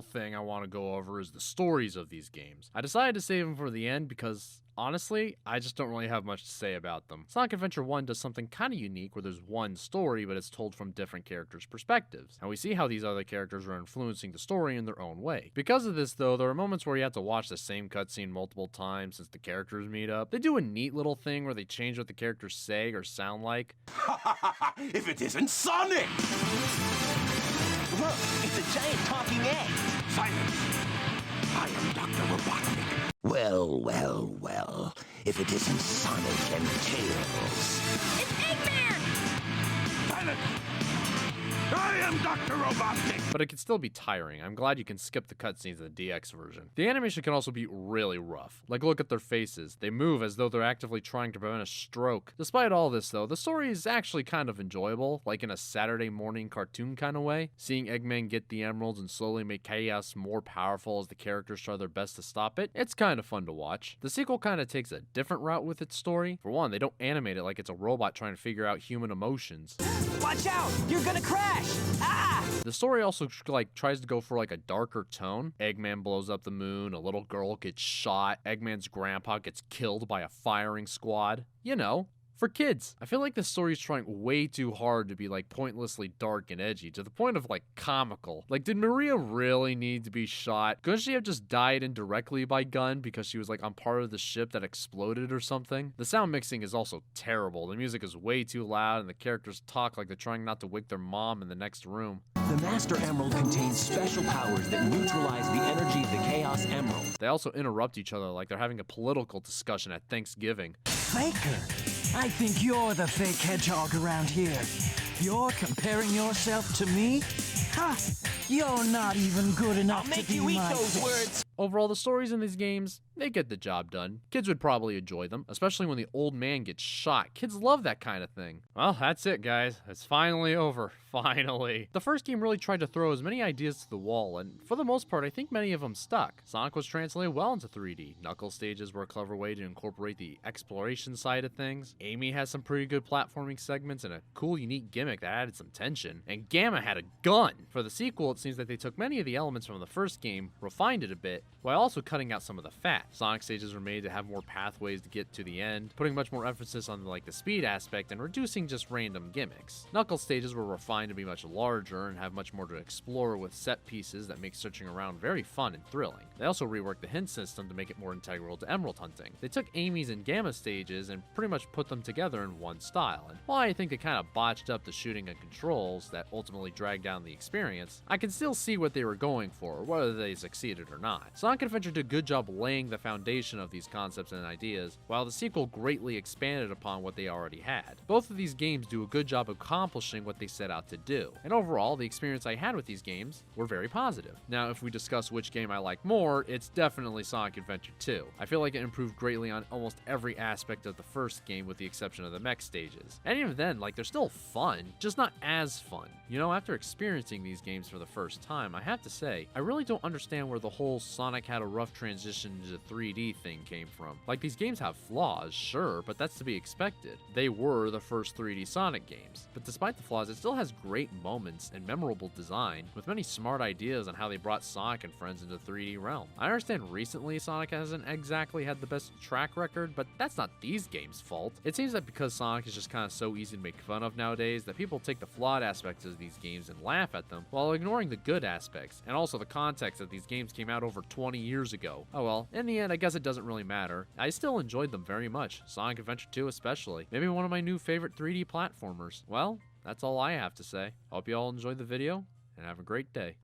thing I want to go over is the stories of these games. I decided to save them for the end because honestly, I just don't really have much to say about them. Sonic Adventure 1 does something kind of unique where there's one story, but it's told from different characters' perspectives. And we see how these other characters are influencing the story in their own way. Because of this, though, there are moments where you have to watch the same cutscene multiple times since the characters meet up. They do a neat little thing where they change what the characters say or sound like. If it isn't Sonic! Look, it's a giant talking egg. Silence! I am Dr. Robotnik. Well, well, well. If it isn't Sonic and Tails. It's Eggman! Silence! I am Dr. Robotnik. but it can still be tiring. I'm glad you can skip the cutscenes in the DX version. The animation can also be really rough. Like, look at their faces. They move as though they're actively trying to prevent a stroke. Despite all this though, the story is actually kind of enjoyable, like in a Saturday morning cartoon kind of way. Seeing Eggman get the emeralds and slowly make chaos more powerful as the characters try their best to stop it, it's kind of fun to watch. The sequel kind of takes a different route with its story. For one, they don't animate it like it's a robot trying to figure out human emotions. Watch out! You're gonna crash! Ah! The story also tries to go for like a darker tone. Eggman blows up the moon, a little girl gets shot, Eggman's grandpa gets killed by a firing squad. You know, for kids. I feel like the story is trying way too hard to be like pointlessly dark and edgy, to the point of like comical. Like, did Maria really need to be shot? Couldn't she have just died indirectly by gun because she was like on part of the ship that exploded or something? The sound mixing is also terrible. The music is way too loud and the characters talk like they're trying not to wake their mom in the next room. The Master Emerald contains special powers that neutralize the energy of the Chaos Emerald. They also interrupt each other like they're having a political discussion at Thanksgiving. Faker, I think you're the fake hedgehog around here. You're comparing yourself to me? Ha! You're not even good enough to be my fix. words. Overall, the stories in these games, they get the job done. Kids would probably enjoy them, especially when the old man gets shot. Kids love that kind of thing. Well, that's it, guys. It's finally over. Finally. The first game really tried to throw as many ideas to the wall, and for the most part, I think many of them stuck. Sonic was translated well into 3D. Knuckles stages were a clever way to incorporate the exploration side of things. Amy has some pretty good platforming segments and a cool, unique gimmick that added some tension. And Gamma had a gun. For the sequel, it seems that they took many of the elements from the first game, refined it a bit, while also cutting out some of the fat. Sonic stages were made to have more pathways to get to the end, putting much more emphasis on like the speed aspect and reducing just random gimmicks. Knuckles stages were refined to be much larger and have much more to explore with set pieces that make searching around very fun and thrilling. They also reworked the hint system to make it more integral to emerald hunting. They took Amy's and Gamma stages and pretty much put them together in one style, and while I think they kind of botched up the shooting and controls that ultimately dragged down the experience, I can still see what they were going for, whether they succeeded or not. Sonic Adventure did a good job laying the foundation of these concepts and ideas, while the sequel greatly expanded upon what they already had. Both of these games do a good job of accomplishing what they set out to do, and overall, the experience I had with these games were very positive. Now, if we discuss which game I like more, it's definitely Sonic Adventure 2. I feel like it improved greatly on almost every aspect of the first game with the exception of the mech stages. And even then, like, they're still fun, just not as fun. You know, after experiencing these games for the first time, I have to say, I really don't understand where the whole Sonic had a rough transition to 3D thing came from. Like, these games have flaws, sure, but that's to be expected. They were the first 3D Sonic games. But despite the flaws, it still has great moments and memorable design, with many smart ideas on how they brought Sonic and friends into the 3D realm. I understand recently Sonic hasn't exactly had the best track record, but that's not these games' fault. It seems that because Sonic is just kind of so easy to make fun of nowadays, that people take the flawed aspects of these games and laugh at them, while ignoring the good aspects, and also the context that these games came out over 20 years ago. Oh well, in the end, I guess it doesn't really matter. I still enjoyed them very much, Sonic Adventure 2 especially. Maybe one of my new favorite 3D platformers. Well, that's all I have to say. Hope you all enjoyed the video, and have a great day.